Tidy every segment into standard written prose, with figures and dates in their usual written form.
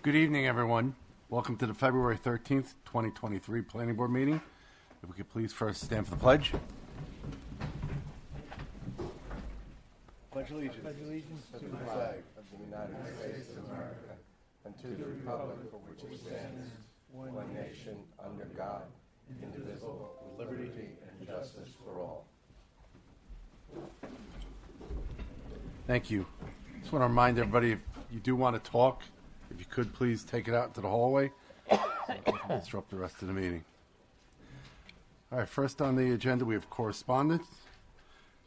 Good evening, everyone. Welcome to the February 13th, 2023 Planning Board meeting. If we could please first stand for the pledge. Pledge allegiance. Pledge allegiance to the flag of the United States of America and to the republic for which it stands, one nation, under God, indivisible, with liberty and justice for all. Thank you. Just want to remind everybody, if you do want to talk, if you could please take it out into the hallway so it doesn't disrupt the rest of the meeting. All right, first on the agenda we have correspondence.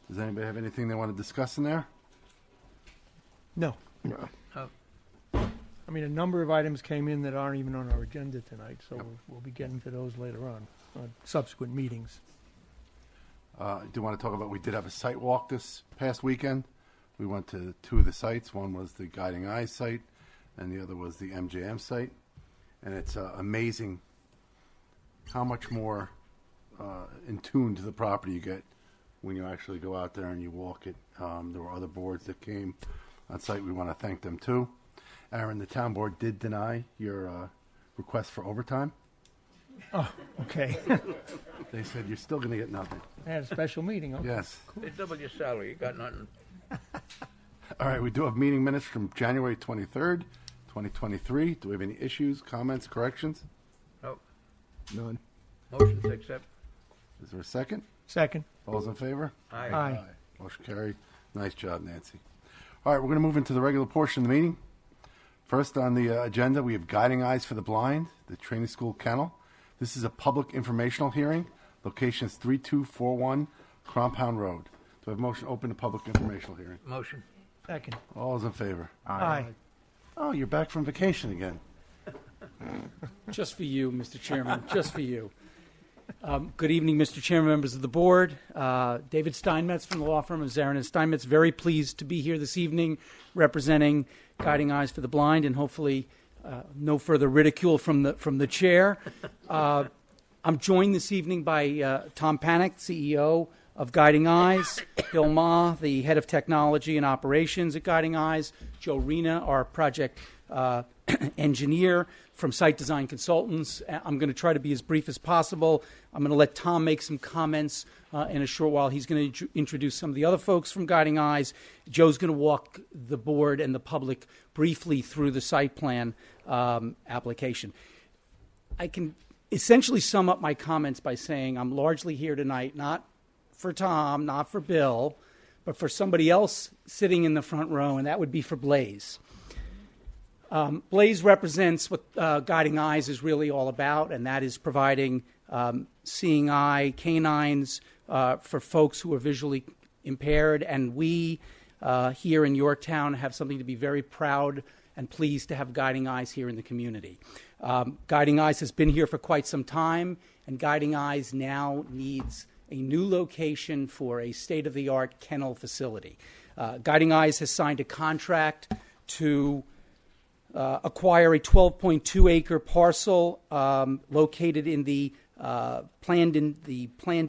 Does anybody have anything they want to discuss in there? No. I mean, a number of items came in that aren't even on our agenda tonight, so we'll be getting to those later on subsequent meetings. I do want to talk about, we did have a site walk this past weekend. We went to two of the sites. One was the Guiding Eyes site, and the other was the MJM site. And it's amazing how much more in tune to the property you get when you actually go out there and you walk it. There were other boards that came on site. We want to thank them too. Aaron, the town board did deny your request for overtime. Oh, okay. They said you're still going to get nothing. I had a special meeting. Okay. Yes. They double your salary. You got nothing. All right, we do have meeting minutes from January 23rd, 2023. Do we have any issues, comments, corrections? No. None. Motion to accept. Is there a second? Second. All those in favor? Aye. Aye. Motion carried. Nice job, Nancy. All right, we're going to move into the regular portion of the meeting. First on the agenda, we have Guiding Eyes for the Blind, the training school kennel. This is a public informational hearing. Location is 3241 Compound Road. Do I have a motion to open the public informational hearing? Motion. Second. All those in favor? Aye. Oh, you're back from vacation again. Just for you, Mr. Chairman, just for you. Good evening, Mr. Chairman, members of the board. David Steinmetz from the law firm of Zarin and Steinmetz. Very pleased to be here this evening representing Guiding Eyes for the Blind, and hopefully no further ridicule from the chair. I'm joined this evening by Tom Panic, CEO of Guiding Eyes, Bill Ma, the head of technology and operations at Guiding Eyes, Joe Rena, our project engineer from Site Design Consultants. I'm going to try to be as brief as possible. I'm going to let Tom make some comments in a short while. He's going to introduce some of the other folks from Guiding Eyes. Joe's going to walk the board and the public briefly through the site plan application. I can essentially sum up my comments by saying I'm largely here tonight, not for Tom, not for Bill, but for somebody else sitting in the front row, and that would be for Blaze. Blaze represents what Guiding Eyes is really all about, and that is providing seeing eye canines for folks who are visually impaired. And we here in Yorktown have something to be very proud and pleased to have Guiding Eyes here in the community. Guiding Eyes has been here for quite some time, and Guiding Eyes now needs a new location for a state-of-the-art kennel facility. Guiding Eyes has signed a contract to acquire a 12.2-acre parcel located in the planned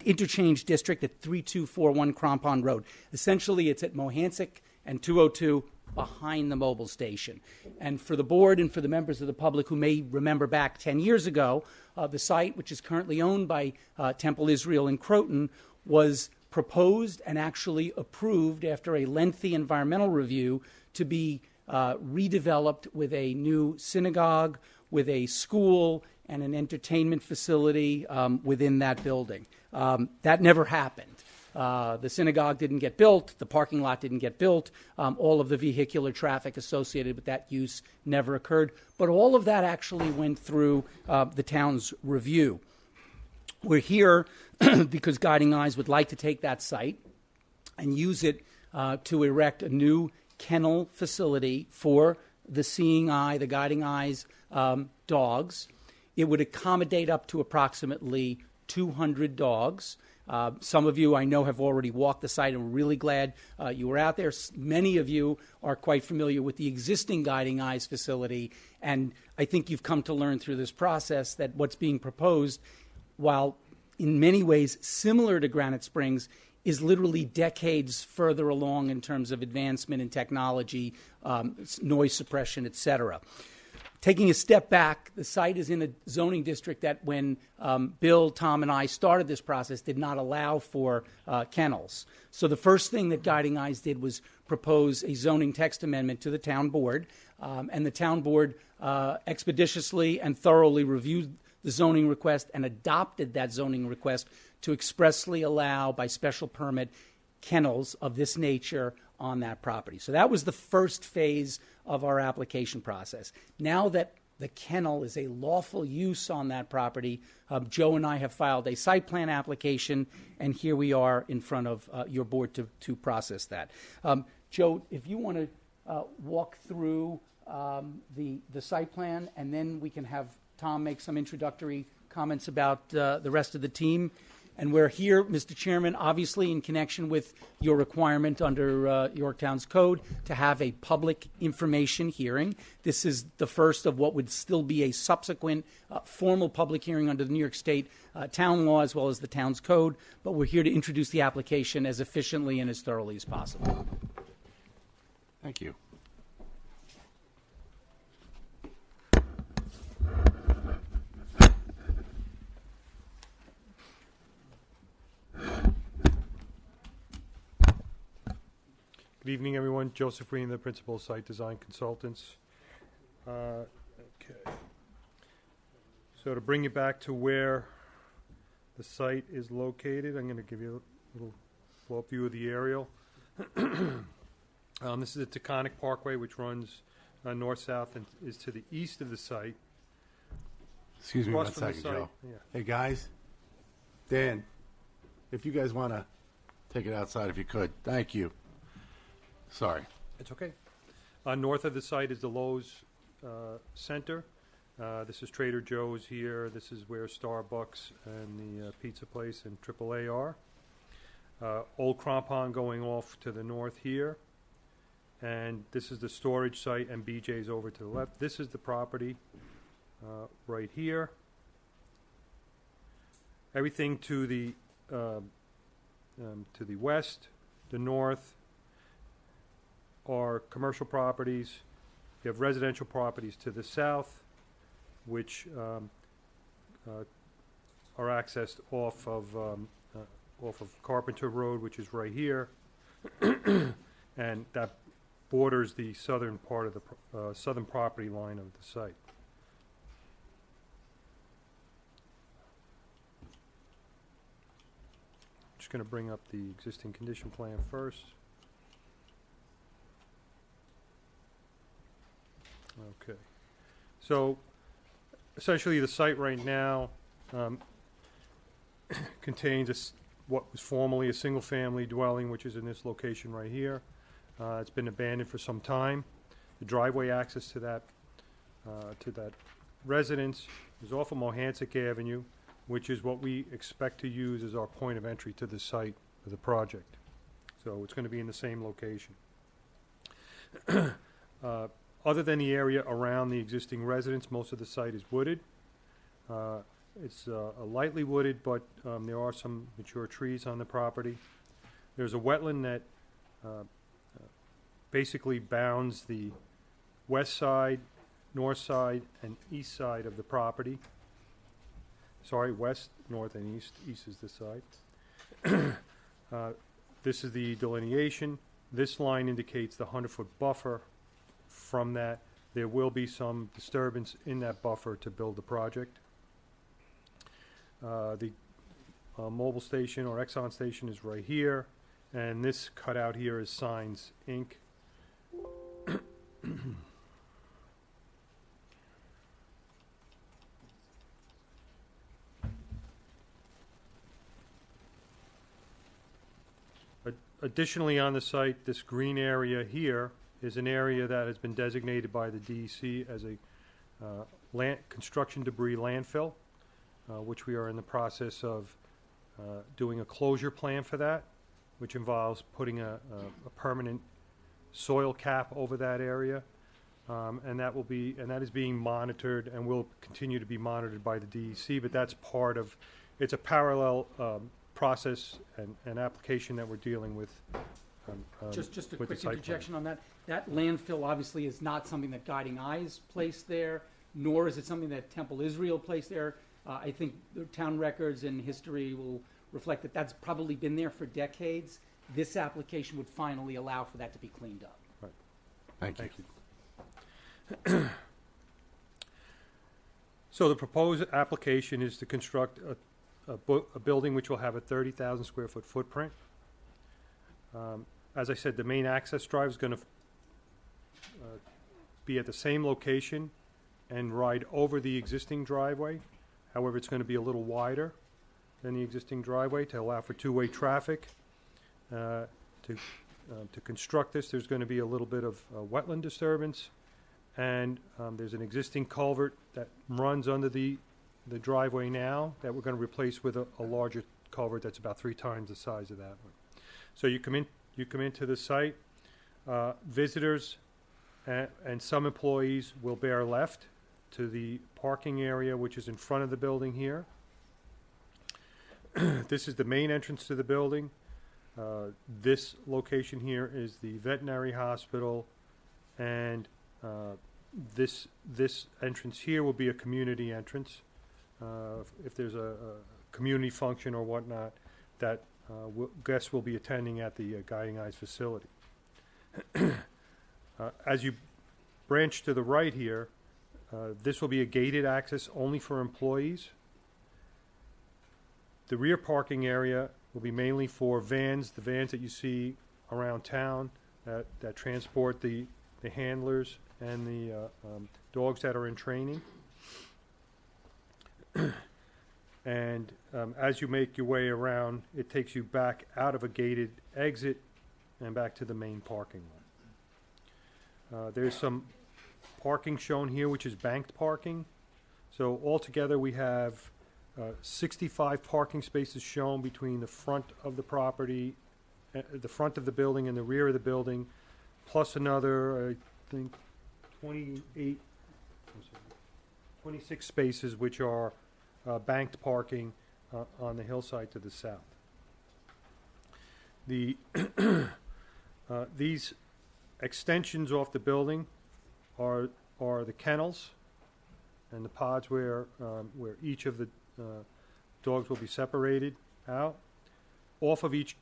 interchange district at 3241 Crampon Road. Essentially, it's at Mohansick and 202 behind the mobile station. And for the board and for the members of the public who may remember back 10 years ago, the site, which is currently owned by Temple Israel in Croton, was proposed and actually approved after a lengthy environmental review to be redeveloped with a new synagogue, with a school, and an entertainment facility within that building. That never happened. The synagogue didn't get built. The parking lot didn't get built. All of the vehicular traffic associated with that use never occurred. But all of that actually went through the town's review. We're here because Guiding Eyes would like to take that site and use it to erect a new kennel facility for the Seeing Eye, the Guiding Eyes dogs. It would accommodate up to approximately 200 dogs. Some of you I know have already walked the site, and we're really glad you were out there. Many of you are quite familiar with the existing Guiding Eyes facility, and I think you've come to learn through this process that what's being proposed, while in many ways similar to Granite Springs, is literally decades further along in terms of advancement in technology, noise suppression, et cetera. Taking a step back, the site is in a zoning district that when Bill, Tom, and I started this process did not allow for kennels. So the first thing that Guiding Eyes did was propose a zoning text amendment to the town board, and the town board expeditiously and thoroughly reviewed the zoning request and adopted that zoning request to expressly allow, by special permit, kennels of this nature on that property. So that was the first phase of our application process. Now that the kennel is a lawful use on that property, Joe and I have filed a site plan application, and here we are in front of your board to process that. Joe, if you want to walk through the site plan, and then we can have Tom make some introductory comments about the rest of the team. And we're here, Mr. Chairman, obviously in connection with your requirement under Yorktown's code to have a public information hearing. This is the first of what would still be a subsequent formal public hearing under the New York State town law as well as the town's code. But we're here to introduce the application as efficiently and as thoroughly as possible. Thank you. Good evening, everyone. Joseph Green, the Principal of Site Design Consultants. Okay. So to bring you back to where the site is located, I'm going to give you a little flow-up view of the aerial. This is the Taconic Parkway, which runs north-south and is to the east of the site. Excuse me Across one from the second, site, Joe. yeah. Hey, guys. Dan, if you guys want to take it outside if you could. Thank you. Sorry. It's okay. North of the site is the Lowe's Center. This is Trader Joe's here. This is where Starbucks and the pizza place and AAA are. Old Crampon going off to the north here. And this is the storage site, and BJ's over to the left. This is the property right here. Everything to the west, the north, are commercial properties. You have residential properties to the south, which are accessed off of Carpenter Road, which is right here, and that borders the southern part of the southern property line of the site. Just going to bring up the existing condition plan first. Okay, so essentially the site right now contains what was formerly a single-family dwelling, which is in this location right here. It's been abandoned for some time. The driveway access to that residence is off of Mohansick Avenue, which is what we expect to use as our point of entry to the site for the project. So it's going to be in the same location. Other than the area around the existing residence, most of the site is wooded. It's lightly wooded, but there are some mature trees on the property. There's a wetland that basically bounds the west side, north side, and east side of the property. Sorry, west, north, and east. East is this side. This is the delineation. This line indicates the 100-foot buffer. From that, there will be some disturbance in that buffer to build the project. The mobile station or Exxon station is right here, and this cutout here is Signs Inc. Additionally, on the site, this green area here is an area that has been designated by the DEC as a construction debris landfill, which we are in the process of doing a closure plan for that, which involves putting a permanent soil cap over that area, and that is being monitored and will continue to be monitored by the DEC. But that's part of it's a parallel process and application that we're dealing with Just a with the quick site plan. interjection on that. That landfill obviously is not something that Guiding Eyes placed there, nor is it something that Temple Israel placed there. I think the town records and history will reflect that that's probably been there for decades. This application would finally allow for that to be cleaned up. Thank you. Thank you. So the proposed application is to construct a building which will have a 30,000 square foot footprint. As I said, the main access drive is going to be at the same location and ride over the existing driveway. However, it's going to be a little wider than the existing driveway to allow for two-way traffic. To construct this, there's going to be a little bit of wetland disturbance, and there's an existing culvert that runs under the driveway now that we're going to replace with a larger culvert that's about 3 times the size of that one. So you come into the site. Visitors and some employees will bear left to the parking area, which is in front of the building here. This is the main entrance to the building. This location here is the veterinary hospital, and this entrance here will be a community entrance. If there's a community function or whatnot, that guests will be attending at the Guiding Eyes facility. As you branch to the right here, this will be a gated access only for employees. The rear parking area will be mainly for vans, the vans that you see around town that transport the handlers and the dogs that are in training. And as you make your way around, it takes you back out of a gated exit and back to the main parking lot. There's some parking shown here, which is banked parking. So altogether, we have 65 parking spaces shown between the front of the property, the front of the building and the rear of the building, plus another, I think, 26 spaces, which are banked parking on the hillside to the south. These extensions off the building are the kennels and the pods where each of the dogs will be separated out. Off of each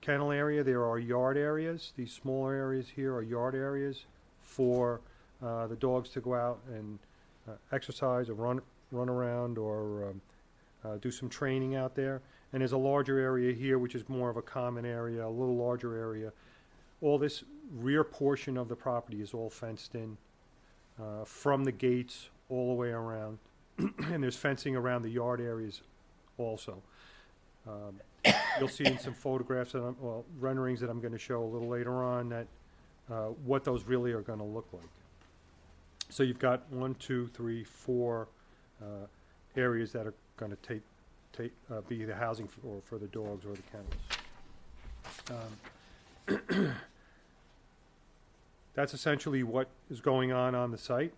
kennel area, there are yard areas. These smaller areas here are yard areas for the dogs to go out and exercise or run around or do some training out there. And there's a larger area here, which is more of a common area, a little larger area. All this rear portion of the property is all fenced in from the gates all the way around. And there's fencing around the yard areas also. You'll see in some photographs, renderings that I'm going to show a little later on, that what those really are going to look like. So you've got 1, 2, 3, 4 areas that are going to be the housing for the dogs or the kennels. That's essentially what is going on the site.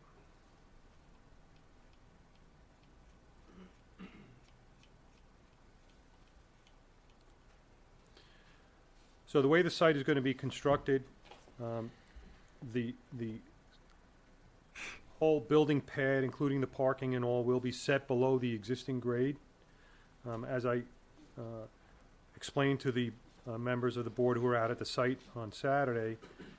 So the way the site is going to be constructed, the whole building pad, including the parking and all, will be set below the existing grade. As I explained to the members of the board who were out at the site on Saturday,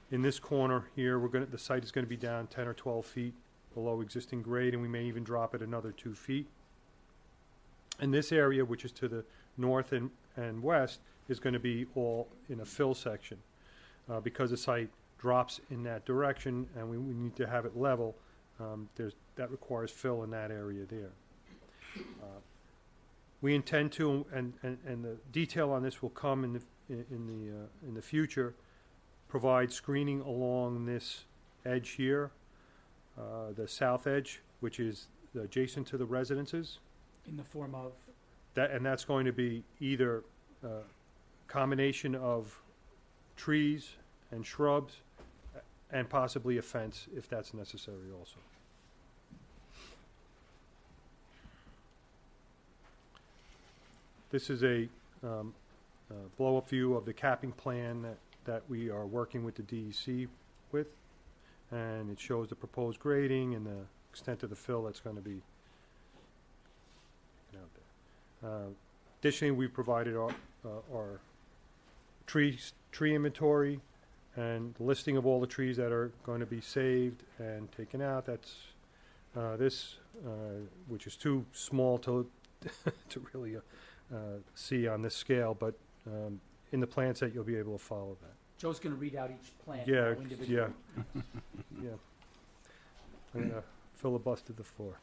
in this corner here, the site is going to be down 10 or 12 feet below existing grade, and we may even drop it another 2 feet. And this area, which is to the north and west, is going to be all in a fill section. Because the site drops in that direction and we need to have it level, that requires fill in that area there. We intend to, and the detail on this will come in the future, provide screening along this edge here, the south edge, which is adjacent to the residences. In the form of? That's going to be either combination of trees and shrubs and possibly a fence if that's necessary also. This is a blow-up view of the capping plan that we are working with the DEC with, and it shows the proposed grading and the extent of the fill that's going to be out there. Additionally, we've provided our tree inventory and the listing of all the trees that are going to be saved and taken out. That's this, which is too small to to really see on this scale, but in the plan set you'll be able to follow that. Joe's going to read out each plant. Yeah, individually. yeah. I'm gonna filibuster the floor.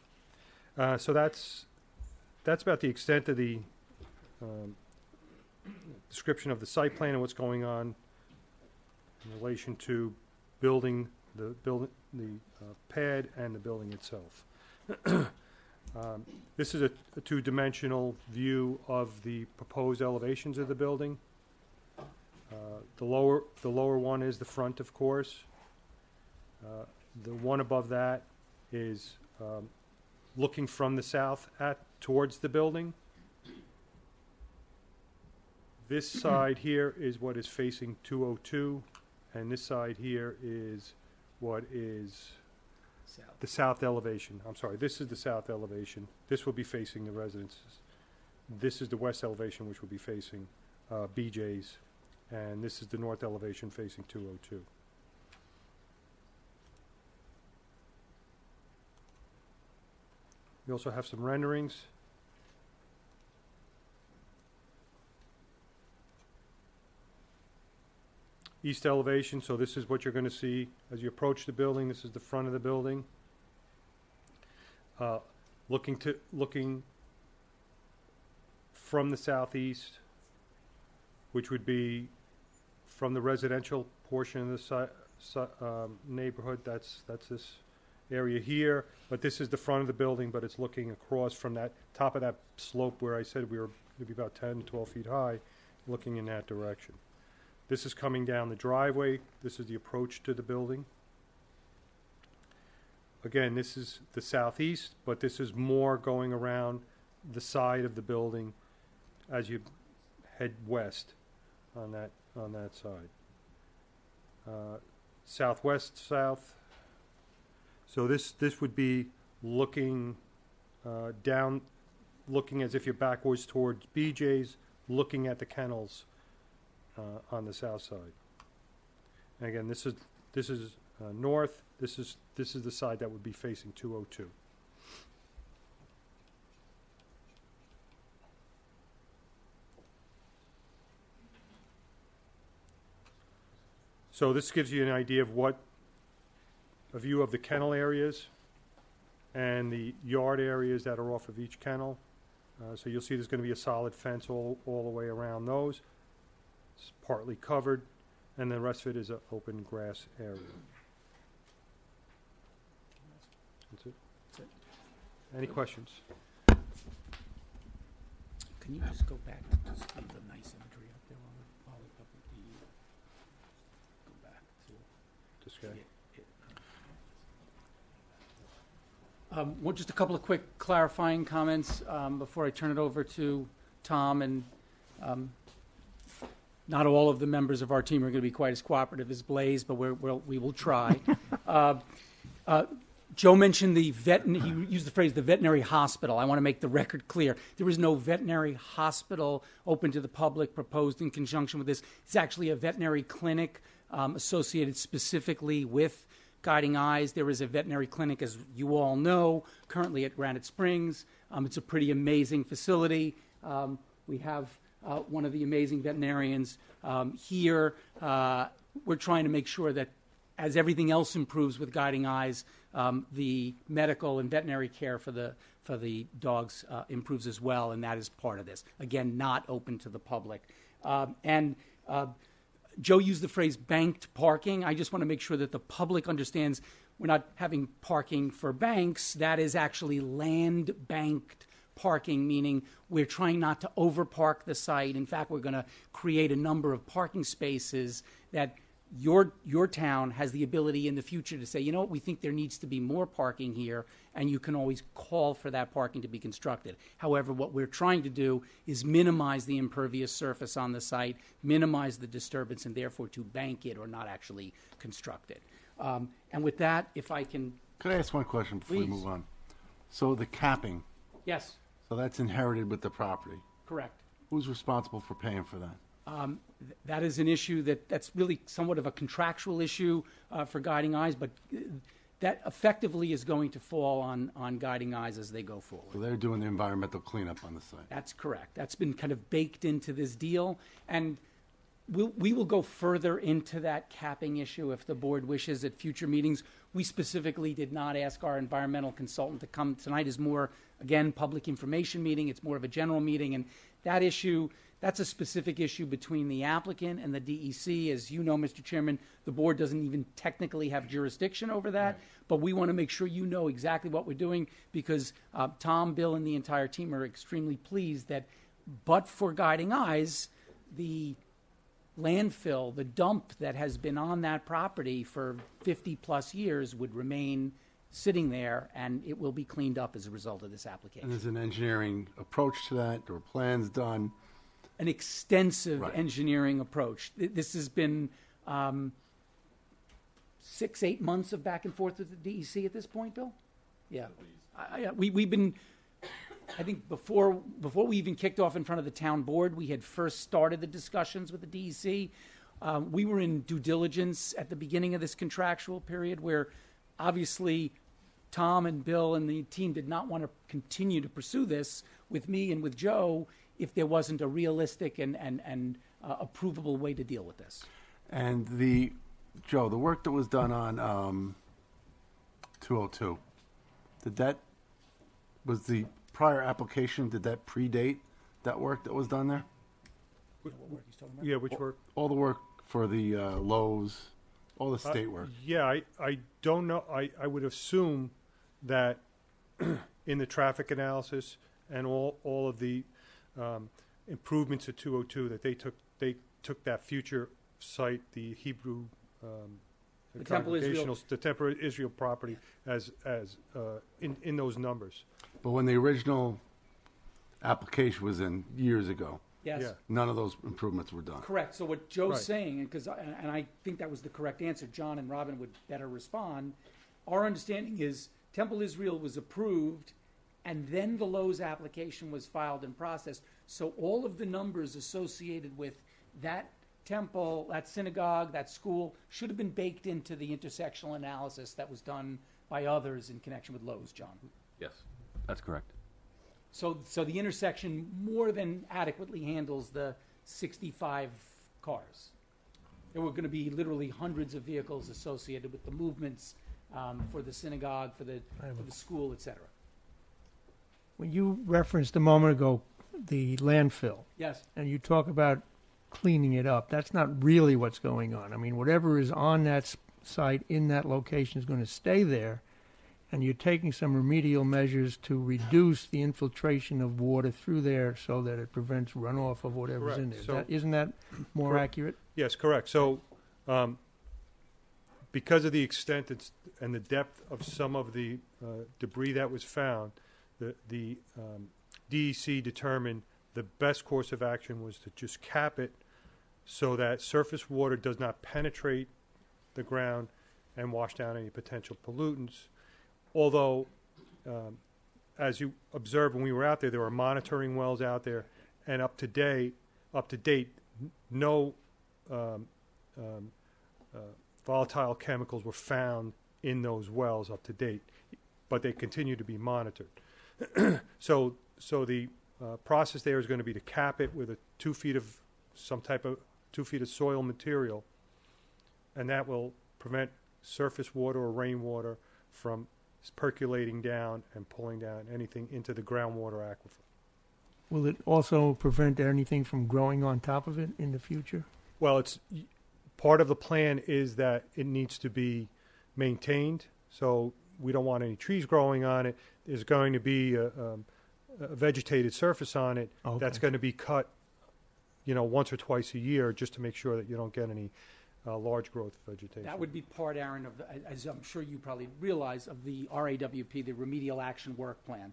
So that's about the extent of the description of the site plan and what's going on in relation to building the pad and the building itself. This is a two-dimensional view of the proposed elevations of the building. The lower one is the front, of course. The one above that is looking from the south towards the building. This side here is what is facing 202, and this side here is what is the south elevation. I'm sorry, this is the south elevation. This will be facing the residences. This is the west elevation, which will be facing BJ's, and this is the north elevation facing 202. We also have some renderings. East elevation, so this is what you're going to see as you approach the building. This is the front of the building. Looking from the southeast, which would be from the residential portion of the neighborhood. That's this area here, but this is the front of the building, but it's looking across from that top of that slope where I said we were maybe about 10, 12 feet high, looking in that direction. This is coming down the driveway. This is the approach to the building. Again, this is the southeast, but this is more going around the side of the building as you head west on that side. Southwest, south. So this would be looking down, looking as if you're backwards towards BJ's, looking at the kennels on the south side. And again, this is north. This is the side that would be facing 202. So this gives you an idea of a view of the kennel areas and the yard areas that are off of each kennel. So you'll see there's going to be a solid fence all the way around those. It's partly covered, and the rest of it is an open grass area. That's it. Any questions? Can you just go back to just the nice imagery up there while we go back to This guy? Just a couple of quick clarifying comments before I turn it over to Tom. And not all of the members of our team are going to be quite as cooperative as Blaze, but we will try. Joe mentioned he used the phrase the veterinary hospital. I want to make the record clear. There is no veterinary hospital open to the public proposed in conjunction with this. It's actually a veterinary clinic associated specifically with Guiding Eyes. There is a veterinary clinic, as you all know, currently at Granite Springs. It's a pretty amazing facility. We have one of the amazing veterinarians here. We're trying to make sure that as everything else improves with Guiding Eyes, the medical and veterinary care for the dogs improves as well, and that is part of this. Again, not open to the public. Joe used the phrase banked parking. I just want to make sure that the public understands we're not having parking for banks. That is actually land banked parking, meaning we're trying not to overpark the site. In fact, we're going to create a number of parking spaces that your town has the ability in the future to say, you know what, we think there needs to be more parking here, and you can always call for that parking to be constructed. However, what we're trying to do is minimize the impervious surface on the site, minimize the disturbance, and therefore to bank it or not actually construct it. And with that, if I can, Could I ask one question before we Please. move on? So the capping, yes, so that's inherited with the property. correct. Who's responsible for paying for that? That is an issue that's really somewhat of a contractual issue for Guiding Eyes, but that effectively is going to fall on Guiding Eyes as they go So forward. they're doing the environmental cleanup on the site. That's correct. That's been kind of baked into this deal, and we will go further into that capping issue if the board wishes at future meetings. We specifically did not ask our environmental consultant to come. Tonight is more, again, public information meeting. It's more of a general meeting, and that issue, that's a specific issue between the applicant and the DEC. As you know, Mr. Chairman, the board doesn't even technically have jurisdiction over that, but we want to make sure you know exactly what we're doing because Tom, Bill, and the entire team are extremely pleased that, but for Guiding Eyes, the landfill, the dump that has been on that property for 50-plus years would remain sitting there, and it will be cleaned up as a result of this And application. there's an engineering approach to that, there were plans done. An extensive Right. engineering approach. This has been 6-8 months of back and forth with the DEC at this point, Bill? Yeah. We've been, I think before we even kicked off in front of the town board, we had first started the discussions with the DEC. We were in due diligence at the beginning of this contractual period where obviously Tom and Bill and the team did not want to continue to pursue this with me and with Joe if there wasn't a realistic and approvable way to deal with this. And Joe, the work that was done on 202, was the prior application, did that predate that work that was done there? Yeah, which work? All the work for the Lowe's, all the state work. Yeah, I don't know. I would assume that in the traffic analysis and all of the improvements at 202 that they took that future site, the Hebrew The Temple Israel. Congregational, the Temple Israel property as in those numbers. But when the original application was in years ago, Yes. Yeah. none of those improvements were done. Correct. So what Joe's Right. saying, and I think that was the correct answer, John and Robin would better respond. Our understanding is Temple Israel was approved, and then the Lowe's application was filed and processed. So all of the numbers associated with that temple, that synagogue, that school should have been baked into the intersectional analysis that was done by others in connection with Lowe's, John. Yes, that's correct. So the intersection more than adequately handles the 65 cars. There were going to be literally hundreds of vehicles associated with the movements for the synagogue, for the school, et cetera. When you referenced a moment ago the landfill, Yes, and you talk about cleaning it up, that's not really what's going on. I mean, whatever is on that site in that location is going to stay there, and you're taking some remedial measures to reduce the infiltration of water through there so that it prevents runoff of whatever's in there. Correct. So- Isn't that more Correct. accurate? Yes, correct. So, because of the extent and the depth of some of the debris that was found, the DEC determined the best course of action was to just cap it so that surface water does not penetrate the ground and wash down any potential pollutants. Although, as you observed when we were out there, there were monitoring wells out there, and up to date, no volatile chemicals were found in those wells up to date, but they continue to be monitored. So the process there is going to be to cap it with 2 feet of some type of 2 feet of soil material, and that will prevent surface water or rainwater from percolating down and pulling down anything into the groundwater aquifer. Will it also prevent anything from growing on top of it in the future? Well, it's part of the plan is that it needs to be maintained, so we don't want any trees growing on it. There's going to be a vegetated surface on it that's Okay. going to be cut, once or twice a year, just to make sure that you don't get any large growth vegetation. That would be part, Aaron, of the, as I'm sure you probably realize, of the RAWP, the Remedial Action Work Plan.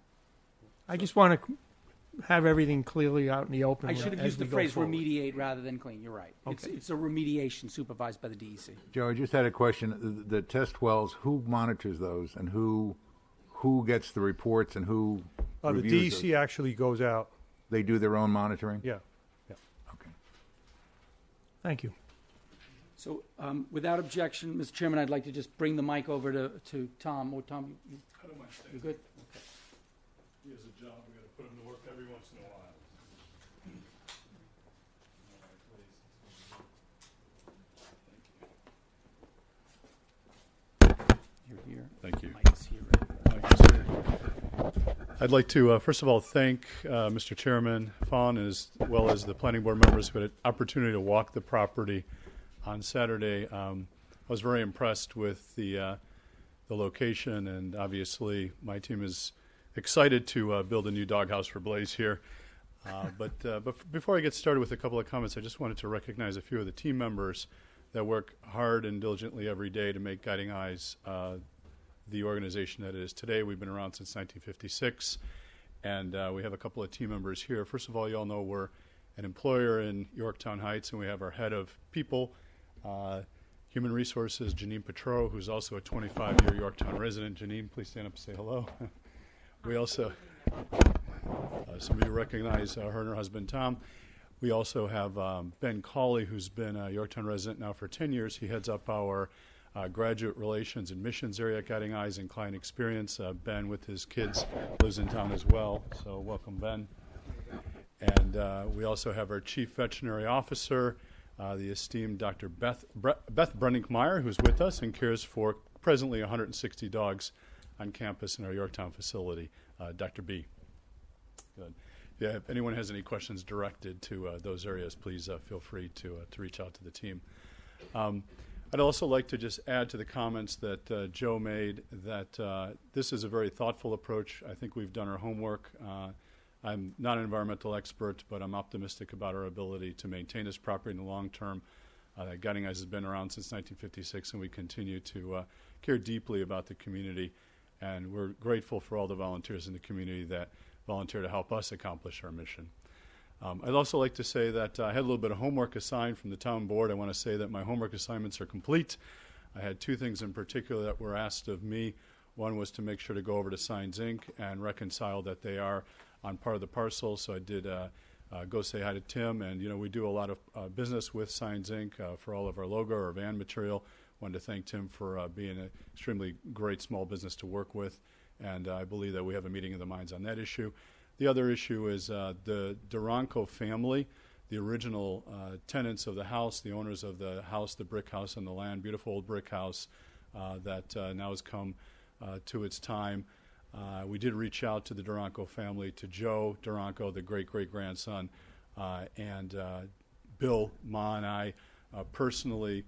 I just want to have everything clearly out in the open. I should have as used the we go phrase forward. remediate rather than clean. You're right. Okay. It's a remediation supervised by the DEC. Joe, I just had a question. The test wells, who monitors those, and who gets the reports, and who The reviews DEC those? actually goes out. They do their own monitoring? Yeah. Okay. Thank you. So, without objection, Mr. Chairman, I'd like to just bring the mic over to Tom. Or Tom, you good? He has a job, we gotta put him to work every once in a while. You're here. Thank you. Mike is here. I'd like to, first of all, thank Mr. Chairman Fawn as well as the planning board members who had an opportunity to walk the property on Saturday. I was very impressed with the location, and obviously my team is excited to build a new doghouse for Blaze here. But before I get started with a couple of comments, I just wanted to recognize a few of the team members that work hard and diligently every day to make Guiding Eyes the organization that it is today. We've been around since 1956, and we have a couple of team members here. First of all, you all know we're an employer in Yorktown Heights, and we have our head of people, human resources, Janine Petro, who's also a 25-year Yorktown resident. Janine, please stand up and say hello. We also, some of you recognize her and her husband, Tom. We also have Ben Cawley, who's been a Yorktown resident now for 10 years. He heads up our graduate relations and missions area at Guiding Eyes and client experience. Ben, with his kids, lives in town as well, so welcome, Ben. And we also have our chief veterinary officer, the esteemed Dr. Beth Brunnick-Meyer, who's with us and cares for presently 160 dogs on campus in our Yorktown facility. Dr. B. Good. Yeah, if anyone has any questions directed to those areas, please feel free to reach out to the team. I'd also like to just add to the comments that Joe made that this is a very thoughtful approach. I think we've done our homework. I'm not an environmental expert, but I'm optimistic about our ability to maintain this property in the long term. Guiding Eyes has been around since 1956, and we continue to care deeply about the community. And we're grateful for all the volunteers in the community that volunteer to help us accomplish our mission. I'd also like to say that I had a little bit of homework assigned from the town board. I want to say that my homework assignments are complete. I had two things in particular that were asked of me. One was to make sure to go over to Signs Inc. and reconcile that they are on part of the parcel. So I did go say hi to Tim. And, you know, we do a lot of business with Signs Inc. For all of our logo or van material. Wanted to thank Tim for being an extremely great small business to work with. And I believe that we have a meeting of the minds on that issue. The other issue is the Duranko family, the original tenants of the house, the owners of the house, the brick house and the land, beautiful old brick house that now has come to its time. We did reach out to the Duranko family, to Joe Duranko, the great-great-grandson, and Bill, Ma, and I personally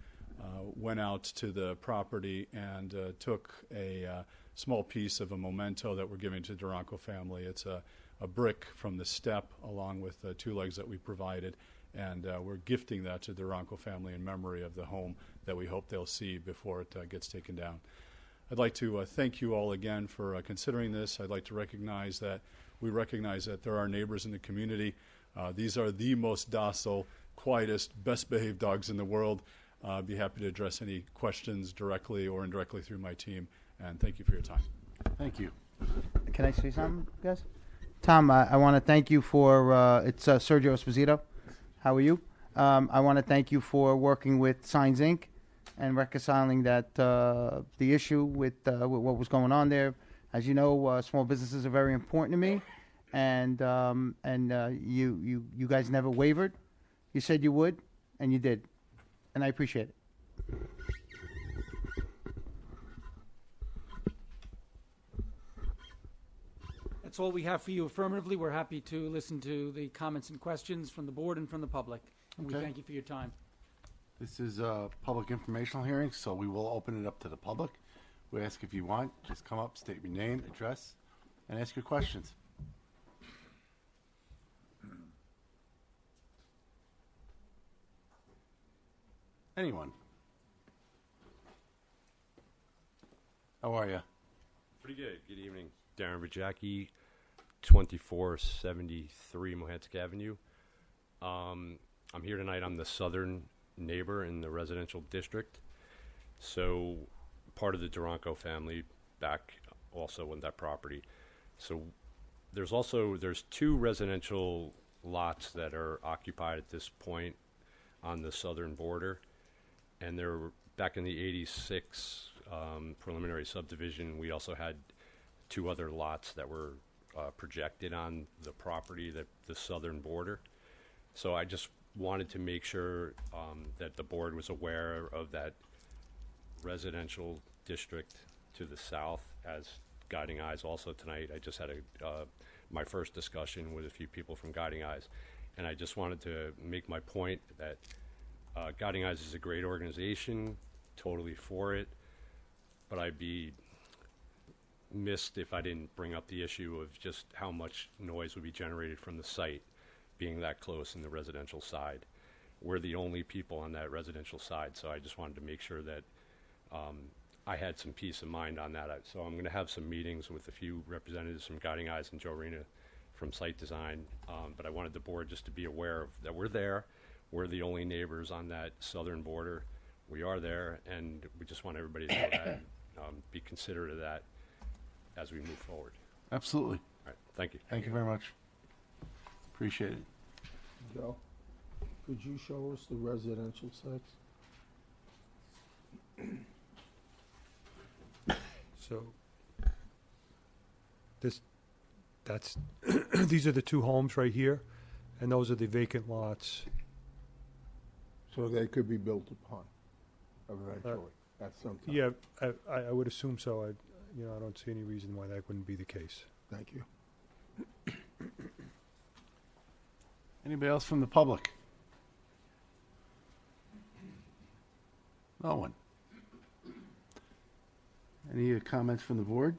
went out to the property and took a small piece of a memento that we're giving to the Duranko family. It's a brick from the step along with two legs that we provided, and we're gifting that to the Duranko family in memory of the home that we hope they'll see before it gets taken down. I'd like to thank you all again for considering this. I'd like to recognize that there are neighbors in the community. These are the most docile, quietest, best behaved dogs in the world. I'd be happy to address any questions directly or indirectly through my team, and thank you for your time. Thank you. Can I say something, guys? Tom, I want to thank you for, it's Sergio Esposito. How are you? I want to thank you for working with Signs Inc. and reconciling that, the issue with what was going on there. As you know, small businesses are very important to me, and you guys never wavered. You said you would, and you did, and I appreciate it. That's all we have for you affirmatively. We're happy to listen to the comments and questions from the board and from the public. And we Okay. thank you for your time. This is a public informational hearing, so we will open it up to the public. We ask if you want, just come up, state your name, address, and ask your questions. Anyone? How are you? Pretty good. Good evening. Darren Vajacki, 2473 Mohansick Avenue. I'm here tonight. I'm the southern neighbor in the residential district. So part of the Duranko family back also on that property. So there's two residential lots that are occupied at this point on the southern border. And they're back in the 86 preliminary subdivision. We also had two other lots that were projected on the property, the southern border. So I just wanted to make sure that the board was aware of that residential district to the south as Guiding Eyes also tonight. I just had my first discussion with a few people from Guiding Eyes, and I just wanted to make my point that Guiding Eyes is a great organization, totally for it, but I'd be missed if I didn't bring up the issue of just how much noise would be generated from the site being that close in the residential side. We're the only people on that residential side, so I just wanted to make sure that I had some peace of mind on that. So I'm going to have some meetings with a few representatives from Guiding Eyes and Joe Rena from Site Design, but I wanted the board just to be aware of that we're there. We're the only neighbors on that southern border. We are there, and we just want everybody to know that, be considerate of that as we move forward. Absolutely. All right, thank you. Thank you very much. Appreciate it. Joe, could you show us the residential sites? So that's these are the two homes right here, and those are the vacant lots. So they could be built upon eventually at some time. Yeah, I would assume so. I don't see any reason why that wouldn't be the case. Thank you. Anybody else from the public? No one. Any comments from the board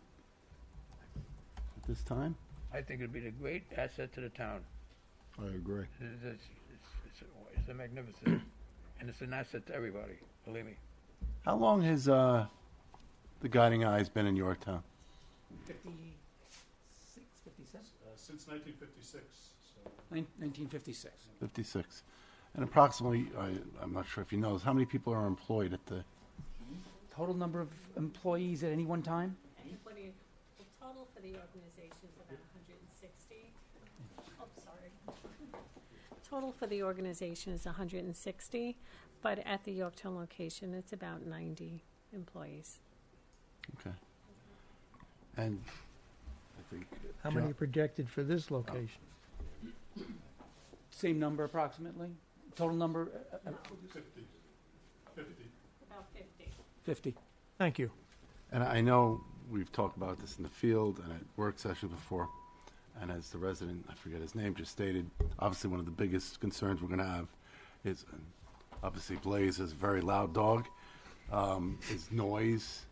at this time? I think it'd be a great asset to the town. I agree. It's a magnificent, and it's an asset to everybody, believe me. How long has the Guiding Eyes been in Yorktown? 56, 57? Since 1956. 1956. 56. And approximately, I'm not sure if you know this, how many people are employed at the... Total number of employees at any one time? The total for the organization is about 160. Oh, sorry. Total for the organization is 160, but at the Yorktown location, it's about 90 employees. Okay. And I think... How many are projected for this location? Same number approximately? Total number? 50. About 50. 50. Thank you. And I know we've talked about this in the field and at work sessions before, and as the resident, I forget his name, just stated, obviously one of the biggest concerns we're going to have is, obviously Blaze is a very loud dog, is noise,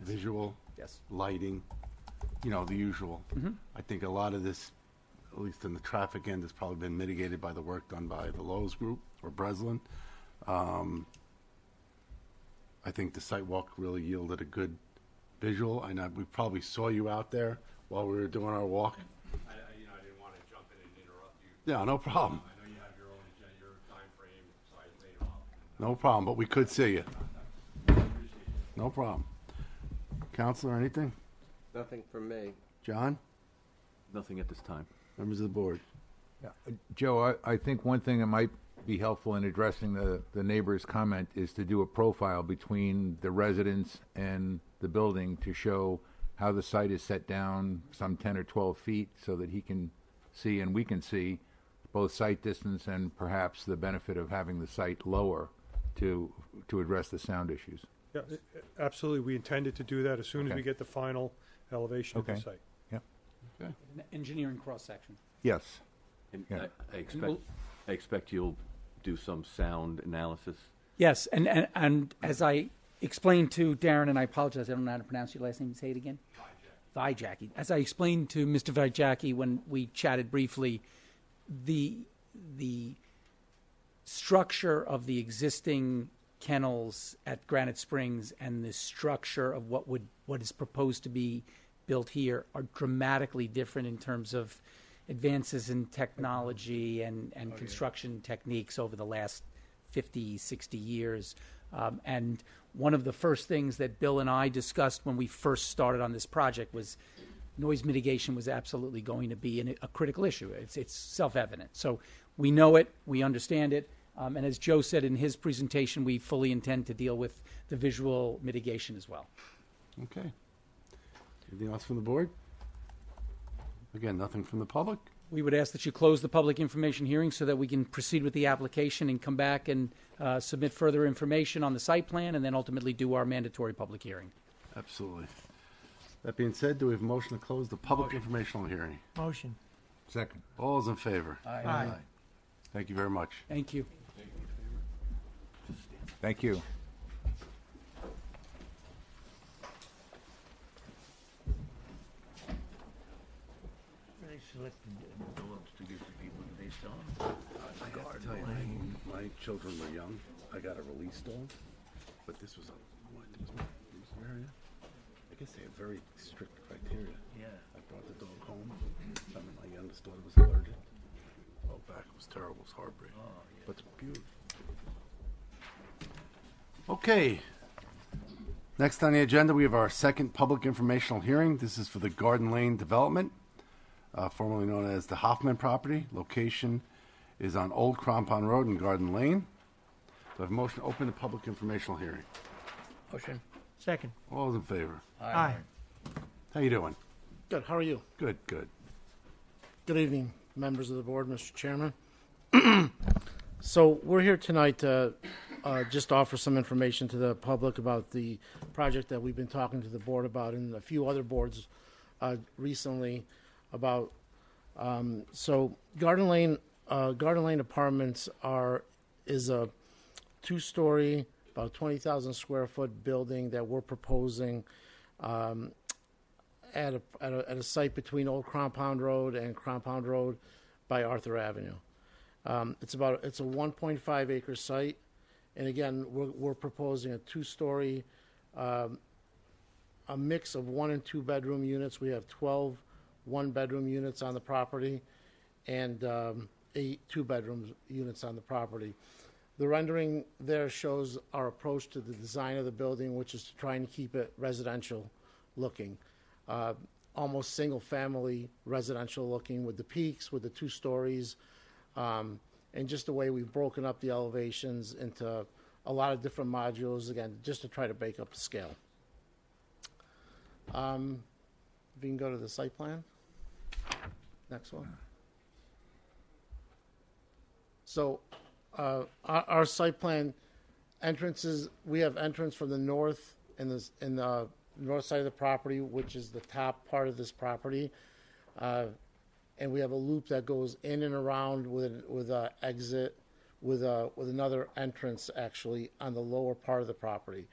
visual, Yes. lighting, the usual. I think a lot of this, at least in the traffic end, has probably been mitigated by the work done by the Lowe's Group or Breslin. I think the site walk really yielded a good visual. I know we probably saw you out there while we were doing our walk. I didn't want to jump in and interrupt you. Yeah, no problem. I know you have your time frame, so I laid off. No problem, but we could see you. No problem. Counselor, anything? Nothing from me. John? Nothing at this time. Members of the board? Yeah. Joe, I think one thing that might be helpful in addressing the neighbor's comment is to do a profile between the residents and the building to show how the site is set down some 10 or 12 feet so that he can see and we can see both site distance and perhaps the benefit of having the site lower to address the sound issues. Yeah, absolutely. We intended to do that as soon as Okay. we get the final elevation of the Okay. site. Okay. Engineering cross-section. Yes. And Yeah. I expect you'll do some sound analysis. Yes, and as I explained to Darren, and I apologize, I don't know how to pronounce your last name. Say it again. Vijacki. As I explained to Mr. Vijacki when we chatted briefly, the structure of the existing kennels at Granite Springs and the structure of what is proposed to be built here are dramatically different in terms of advances in technology and construction techniques over the last 50, 60 years. And one of the first things that Bill and I discussed when we first started on this project was noise mitigation was absolutely going to be a critical issue. It's self-evident. So we know it, we understand it, and as Joe said in his presentation, we fully intend to deal with the visual mitigation as well. Okay. Anything else from the board? Again, nothing from the public? We would ask that you close the public information hearing so that we can proceed with the application and come back and submit further information on the site plan and then ultimately do our mandatory public hearing. Absolutely. That being said, do we have a motion to close the public informational hearing? Motion. Second. All those in favor? Aye. Thank you very much. Thank you. Thank you. They selected dogs to give to people based on. I got to tell you, my children were young. I got a release dog, but this was a area. I guess they have very strict criteria. Yeah. I brought the dog home. I mean, my youngest daughter was allergic. Oh, back it was terrible. It was heartbreaking. Oh, yeah. But it's beautiful. Okay. Next on the agenda, we have our second public informational hearing. This is for the Garden Lane development, formerly known as the Hoffman property. Location is on Old Crampon Road in Garden Lane. Do I have a motion to open the public informational hearing? Motion. Second. All those in favor? Aye. How you doing? Good. How are you? Good, good. Good evening, members of the board, Mr. Chairman. So we're here tonight to just offer some information to the public about the project that we've been talking to the board about and a few other boards recently about. So Garden Lane Apartments is a two-story, about 20,000 square foot building that we're proposing at a site between Old Crampon Road and Crampon Road by Arthur Avenue. It's a 1.5 acre site, and again, we're proposing a two-story, a mix of 1 and 2 bedroom units. We have 12 one-bedroom units on the property, and 8 two-bedroom units on the property. The rendering there shows our approach to the design of the building, which is to try and keep it residential looking. Almost single-family residential looking with the peaks, with the 2 stories, and just the way we've broken up the elevations into a lot of different modules, again, just to try to break up the scale. If you can go to the site plan. Next one. So our site plan entrances, we have entrance from the north in the north side of the property, which is the top part of this property. And we have a loop that goes in and around with a exit with another entrance actually on the lower part of the property.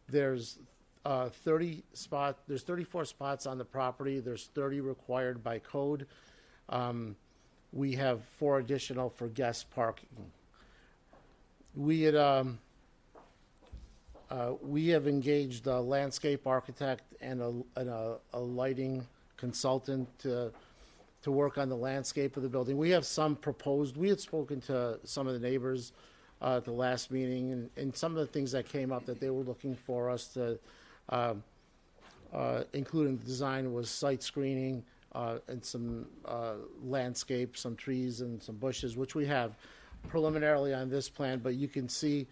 There's 34 spots on the property. There's 30 required by code. We have 4 additional for guest parking. We have engaged a landscape architect and a lighting consultant to work on the landscape of the building. We have some proposed. We had spoken to some of the neighbors at the last meeting, and some of the things that came up that they were looking for us to include in the design was site screening and some landscape, some trees and some bushes, which we have preliminarily on this plan, but you can see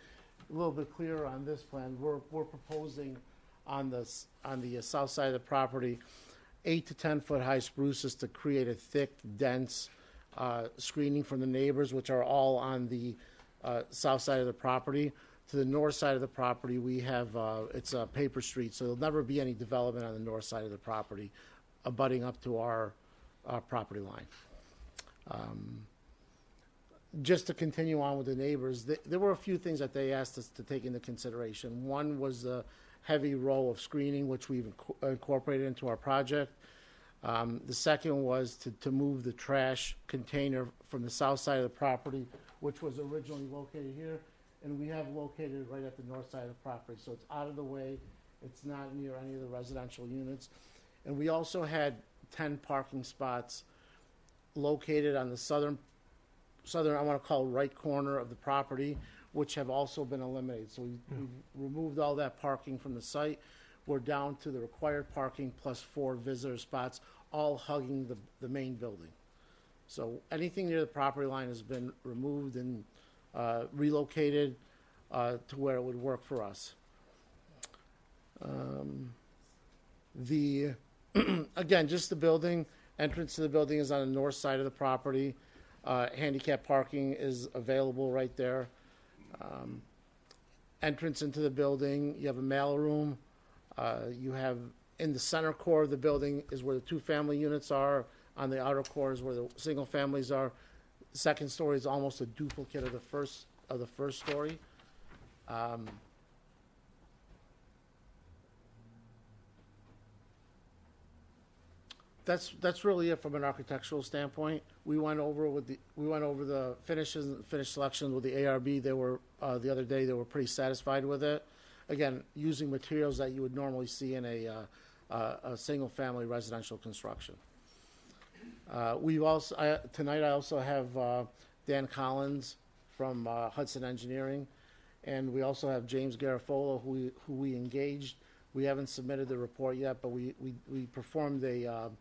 a little bit clearer on this plan. We're proposing on the south side of the property 8 to 10 foot high spruces to create a thick, dense screening from the neighbors, which are all on the south side of the property. To the north side of the property, we have it's a paper street, so there'll never be any development on the north side of the property, abutting up to our property line. Just to continue on with the neighbors, there were a few things that they asked us to take into consideration. One was the heavy row of screening, which we've incorporated into our project. The second was to move the trash container from the south side of the property, which was originally located here, and we have located it right at the north side of the property, so it's out of the way. It's not near any of the residential units. And we also had 10 parking spots located on the southern, I want to call right corner of the property, which have also been eliminated. So we've removed all that parking from the site. We're down to the required parking plus 4 visitor spots, all hugging the main building. So anything near the property line has been removed and relocated to where it would work for us. Again, just the building, entrance to the building is on the north side of the property. Handicap parking is available right there. Entrance into the building, you have a mail room. You have, in the center core of the building is where the 2-family units are. On the outer core is where the single families are. The second story is almost a duplicate of the first story. That's really it from an architectural standpoint. We went over the finishes and finish selections with the ARB. They were the other day. They were pretty satisfied with it. Again, using materials that you would normally see in a single-family residential construction. Tonight I also have Dan Collins from Hudson Engineering, and we also have James Garofolo, who we engaged. We haven't submitted the report yet, but we performed a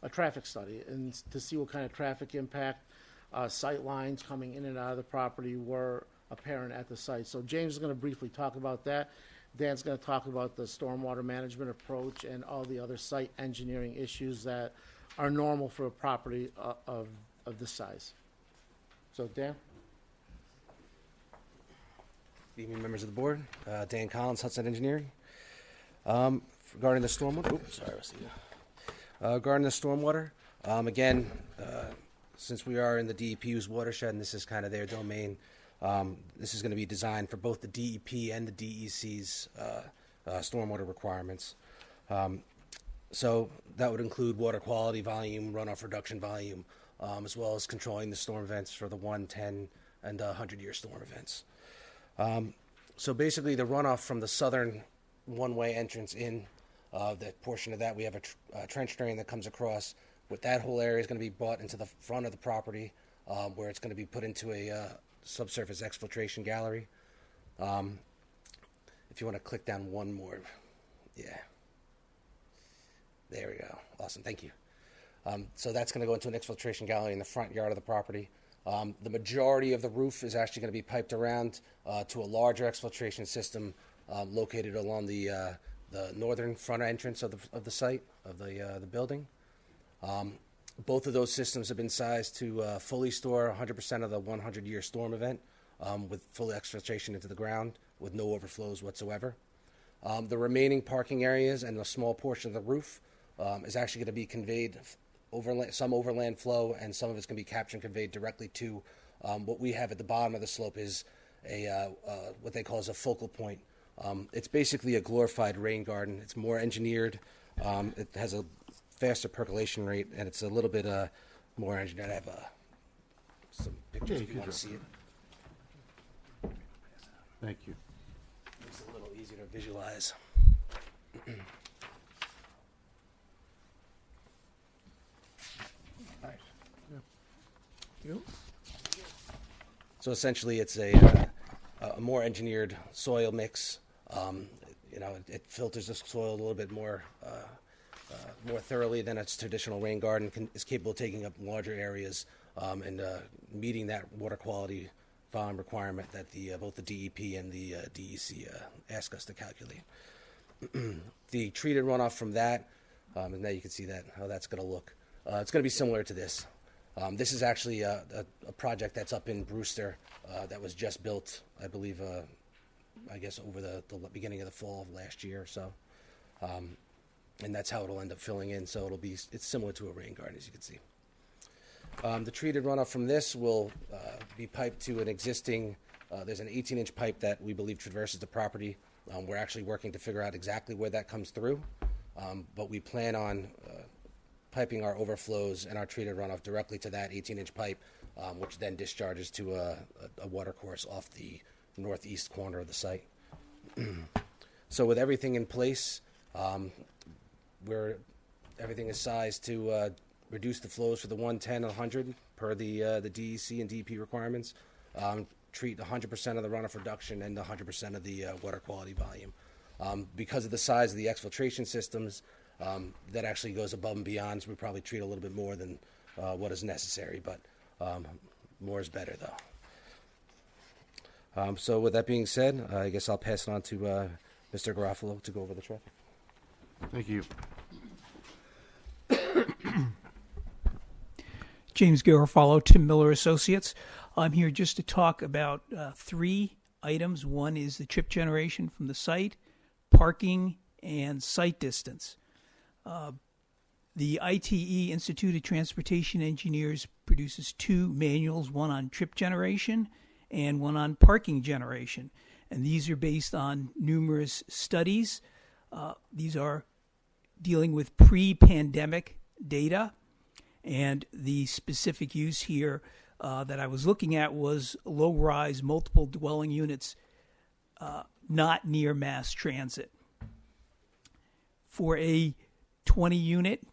traffic study and to see what kind of traffic impact sight lines coming in and out of the property were apparent at the site. So James is going to briefly talk about that. Dan's going to talk about the stormwater management approach and all the other site engineering issues that are normal for a property of this size. So Dan? Good evening, members of the board. Dan Collins, Hudson Engineering. Regarding the stormwater, regarding the stormwater, again, since we are in the DEP's watershed and this is kind of their domain, this is going to be designed for both the DEP and the DEC's stormwater requirements. So that would include water quality volume, runoff reduction volume, as well as controlling the storm events for the 1, 10, and 100-year storm events. So basically the runoff from the southern one-way entrance in, that portion of that, we have a trench drain that comes across. With that whole area is going to be brought into the front of the property, where it's going to be put into a subsurface exfiltration gallery. If you want to click down one more, yeah. There we go. Awesome. Thank you. So that's going to go into an exfiltration gallery in the front yard of the property. The majority of the roof is actually going to be piped around to a larger exfiltration system located along the northern front entrance of the site of the building. Both of those systems have been sized to fully store 100% of the 100-year storm event with full exfiltration into the ground with no overflows whatsoever. The remaining parking areas and a small portion of the roof is actually going to be conveyed some overland flow, and some of it's going to be captured and conveyed directly to what we have at the bottom of the slope is what they call as a focal point. It's basically a glorified rain garden. It's more engineered. It has a faster percolation rate, and it's a little bit more engineered. I have some pictures if you want to see it. Thank you. Makes it a little easier to visualize. So essentially, it's a more engineered soil mix. It filters the soil a little bit more thoroughly than its traditional rain garden. Is capable of taking up larger areas and meeting that water quality volume requirement that both the DEP and the DEC ask us to calculate. The treated runoff from that, and now you can see how that's going to look. It's going to be similar to this. This is actually a project that's up in Brewster that was just built, I believe, I guess over the beginning of the fall of last year or so. And that's how it'll end up filling in. So it's similar to a rain garden, as you can see. The treated runoff from this will be piped to an existing, there's an 18-inch pipe that we believe traverses the property. We're actually working to figure out exactly where that comes through. But we plan on piping our overflows and our treated runoff directly to that 18-inch pipe, which then discharges to a water course off the northeast corner of the site. So with everything in place, where everything is sized to reduce the flows for the 110 and 100 per the DEC and DEP requirements, treat 100% of the runoff reduction and 100% of the water quality volume. Because of the size of the exfiltration systems, that actually goes above and beyond, so we probably treat a little bit more than what is necessary, but more is better, though. So with that being said, I guess I'll pass it on to Mr. Garofalo to go over the traffic. Thank you. James Garofalo, Tim Miller Associates. I'm here just to talk about 3 items. One is the trip generation from the site, parking, and site distance. The ITE, Institute of Transportation Engineers, produces 2 manuals, one on trip generation and one on parking generation. And these are based on numerous studies. These are dealing with pre-pandemic data. And the specific use here that I was looking at was low-rise, multiple dwelling units not near mass transit. For a 20-unit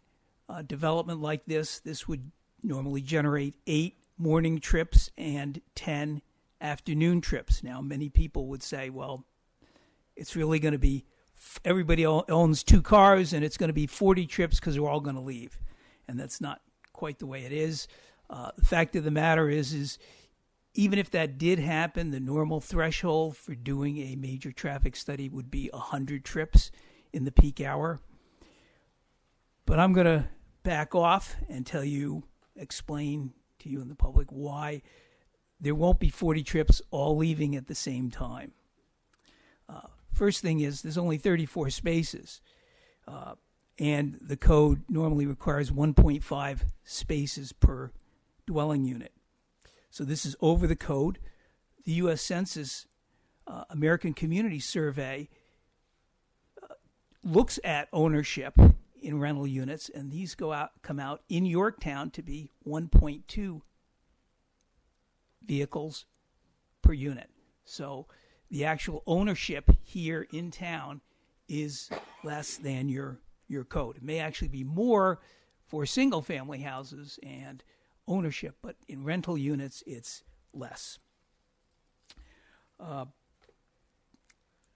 development like this would normally generate 8 morning trips and 10 afternoon trips. Now, many people would say, well, it's really going to be, everybody owns 2 cars, and it's going to be 40 trips because we're all going to leave. And that's not quite the way it is. The fact of the matter is even if that did happen, the normal threshold for doing a major traffic study would be 100 trips in the peak hour. But I'm going to back off and explain to you and the public why there won't be 40 trips all leaving at the same time. First thing is there's only 34 spaces. And the code normally requires 1.5 spaces per dwelling unit. So this is over the code. The U.S. Census American Community Survey looks at ownership in rental units, and these come out in Yorktown to be 1.2 vehicles per unit. So the actual ownership here in town is less than your code. It may actually be more for single-family houses and ownership, but in rental units, it's less.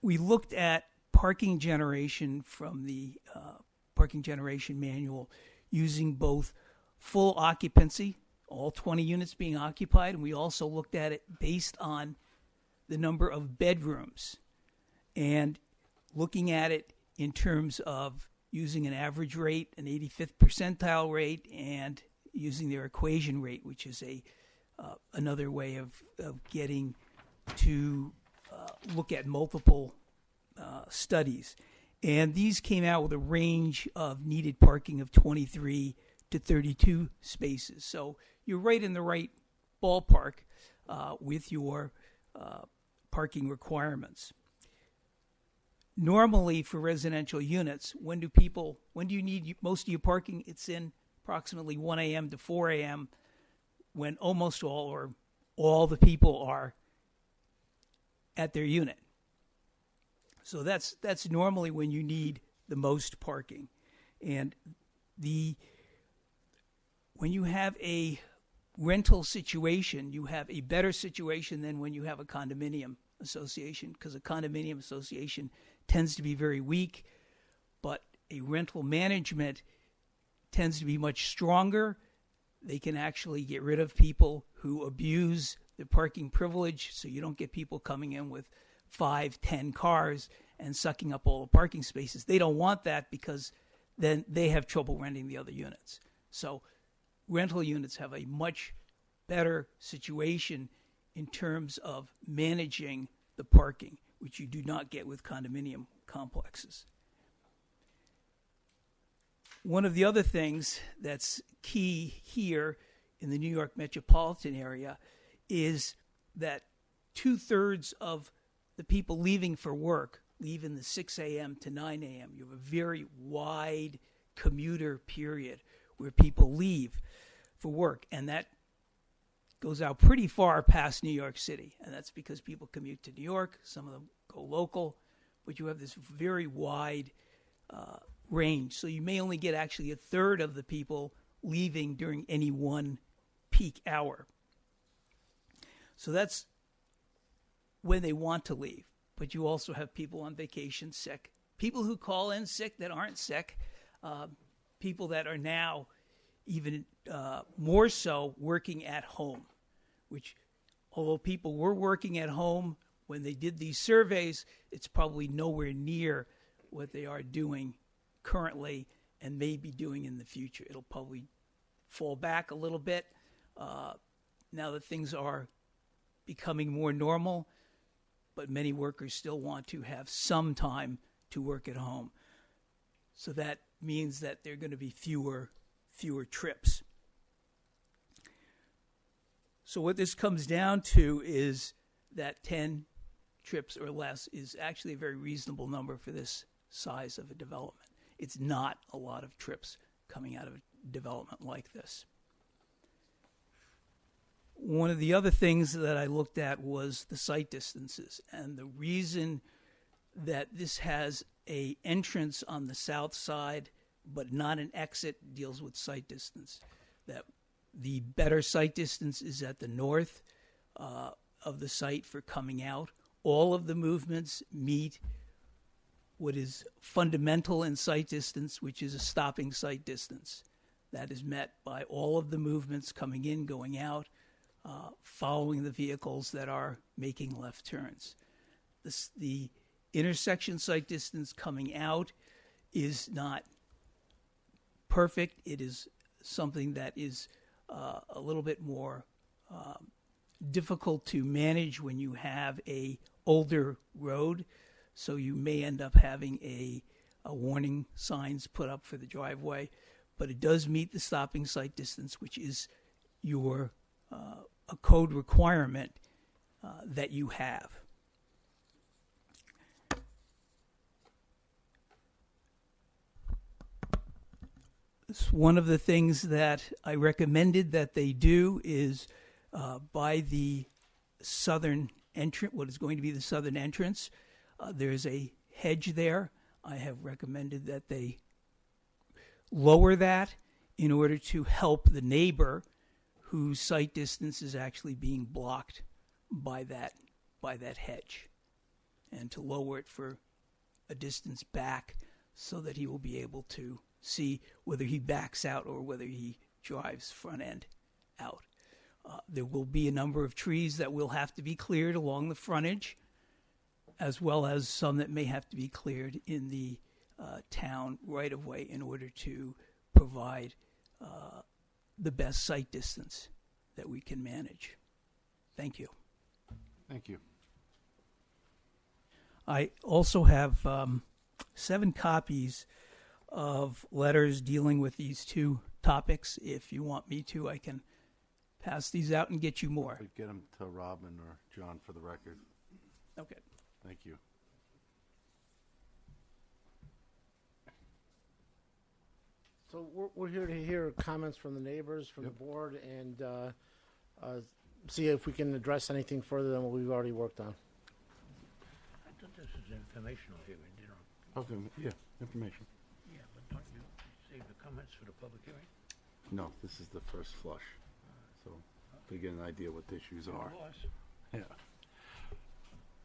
We looked at parking generation from the parking generation manual using both full occupancy, all 20 units being occupied, and we also looked at it based on the number of bedrooms and looking at it in terms of using an average rate, an 85th percentile rate, and using their equation rate, which is another way of getting to look at multiple studies. And these came out with a range of needed parking of 23 to 32 spaces. So you're right in the right ballpark with your parking requirements. Normally for residential units, when do you need most of your parking? It's in approximately 1 a.m. to 4 a.m. when almost all or all the people are at their unit. So that's normally when you need the most parking. And when you have a rental situation, you have a better situation than when you have a condominium association, because a condominium association tends to be very weak, but a rental management tends to be much stronger. They can actually get rid of people who abuse the parking privilege, so you don't get people coming in with 5, 10 cars and sucking up all the parking spaces. They don't want that because then they have trouble renting the other units. So rental units have a much better situation in terms of managing the parking, which you do not get with condominium complexes. One of the other things that's key here in the New York metropolitan area is that 2/3 of the people leaving for work leave in the 6 a.m. to 9 a.m. You have a very wide commuter period where people leave for work, and that goes out pretty far past New York City, and that's because people commute to New York. Some of them go local, but you have this very wide range. So you may only get actually a third of the people leaving during any one peak hour. So that's when they want to leave. But you also have people on vacation sick, people who call in sick that aren't sick, people that are now even more so working at home, which although people were working at home when they did these surveys, it's probably nowhere near what they are doing currently and may be doing in the future. It'll probably fall back a little bit now that things are becoming more normal, but many workers still want to have some time to work at home. So that means that there are going to be fewer trips. So what this comes down to is that 10 trips or less is actually a very reasonable number for this size of a development. It's not a lot of trips coming out of a development like this. One of the other things that I looked at was the site distances, and the reason that this has a entrance on the south side but not an exit deals with site distance. That the better site distance is at the north of the site for coming out. All of the movements meet what is fundamental in site distance, which is a stopping site distance. That is met by all of the movements coming in, going out, following the vehicles that are making left turns. The intersection site distance coming out is not perfect. It is something that is a little bit more difficult to manage when you have a older road. So you may end up having a warning signs put up for the driveway, but it does meet the stopping site distance, which is your a code requirement that you have. One of the things that I recommended that they do is by the southern entrance, what is going to be the southern entrance, there's a hedge there. I have recommended that they lower that in order to help the neighbor whose site distance is actually being blocked by that hedge, and to lower it for a distance back so that he will be able to see whether he backs out or whether he drives front end out. There will be a number of trees that will have to be cleared along the frontage, as well as some that may have to be cleared in the town right-of-way in order to provide the best site distance that we can manage. Thank you. Thank you. I also have 7 copies of letters dealing with these 2 topics. If you want me to, I can pass these out and get you more. Get them to Robin or John for the record. Okay. Thank you. So we're here to hear comments from the neighbors, from the board, and see if we can address anything further than what we've already worked on. I thought this was informational hearing, you know. Okay, yeah, information. Yeah, but don't you save the comments for the public hearing? No, this is the first flush. So to get an idea what the issues are. Yeah.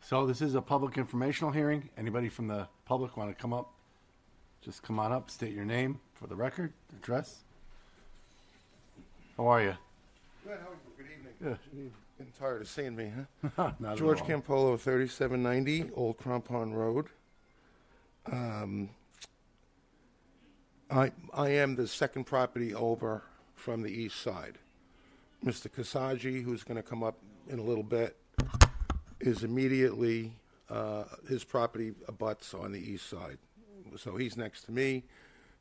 So this is a public informational hearing. Anybody from the public want to come up? Just come on up, state your name for the record, address. How are you? Good, how are you? Good evening. Good. You've been tired of seeing me, huh? Not at George all. Campolo, 3790 Old Crampon Road. I am the second property over from the east side. Mr. Kasaji, who's going to come up in a little bit, is immediately, his property abuts on the east side. So he's next to me,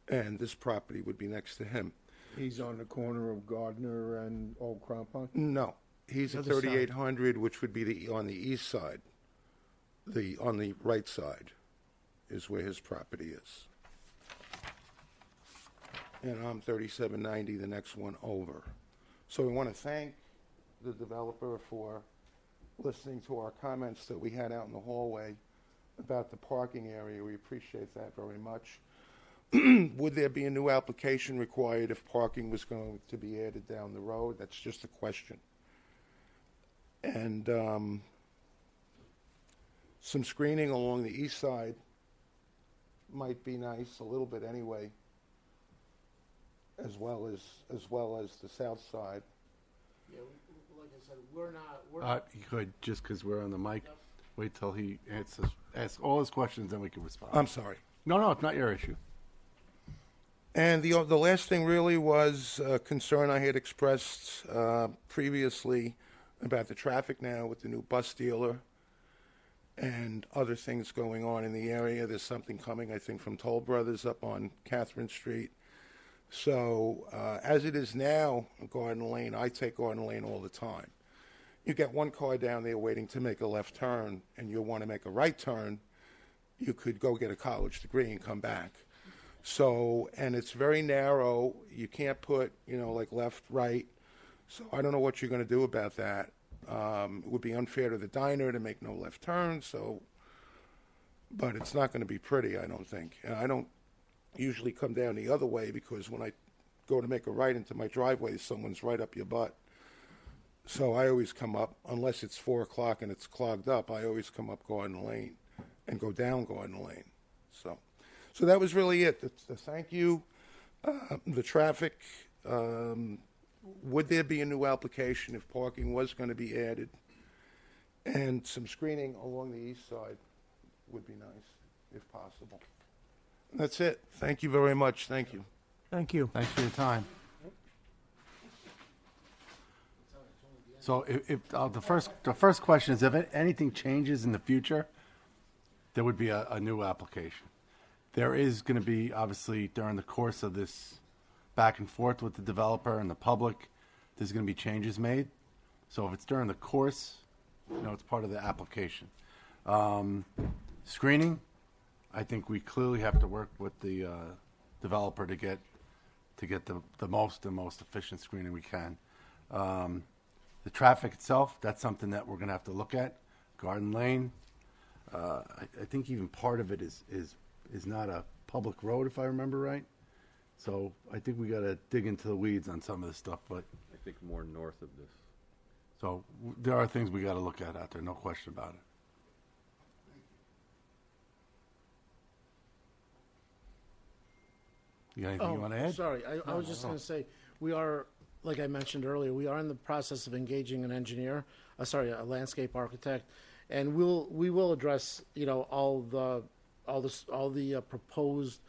and this property would be next to him. He's on the corner of Gardner and Old Crampon? No, he's at Other side. 3800, which would be on the east side. On the right side is where his property is. And I'm 3790, the next one over. So we want to thank the developer for listening to our comments that we had out in the hallway about the parking area. We appreciate that very much. Would there be a new application required if parking was going to be added down the road? That's just a question. And some screening along the east side might be nice, a little bit anyway, as well as the south side. Yeah, like I said, we're not. You could, just because we're on the mic, wait till he asks all his questions, then we can respond. I'm sorry. No, it's not your issue. And the last thing really was a concern I had expressed previously about the traffic now with the new bus dealer and other things going on in the area. There's something coming, I think, from Toll Brothers up on Catherine Street. So as it is now, Garden Lane, I take Garden Lane all the time. You get one car down there waiting to make a left turn, and you want to make a right turn, you could go get a college degree and come back. So, and it's very narrow. You can't put, like left, right. So I don't know what you're going to do about that. It would be unfair to the diner to make no left turn. So, but it's not going to be pretty, I don't think. And I don't usually come down the other way because when I go to make a right into my driveway, someone's right up your butt. So I always come up, unless it's 4 o'clock and it's clogged up, I always come up Garden Lane and go down Garden Lane. So that was really it. Thank you. The traffic, would there be a new application if parking was going to be added? And some screening along the east side would be nice, if possible. That's it. Thank you very much. Thank you. Thank you. Thanks for your time. So if the first question is, if anything changes in the future, there would be a new application. There is going to be, obviously, during the course of this back and forth with the developer and the public, there's going to be changes made. So if it's during the course, it's part of the application. Screening, I think we clearly have to work with the developer to get the most efficient screening we can. The traffic itself, that's something that we're going to have to look at. Garden Lane, I think even part of it is not a public road, if I remember right. So I think we got to dig into the weeds on some of this stuff. But I think more north of this. So there are things we got to look at out there, no question about it. You got anything you want to add? Sorry, I was just going to say, we are, like I mentioned earlier, we are in the process of engaging an engineer, a landscape architect, and we will address, all the proposed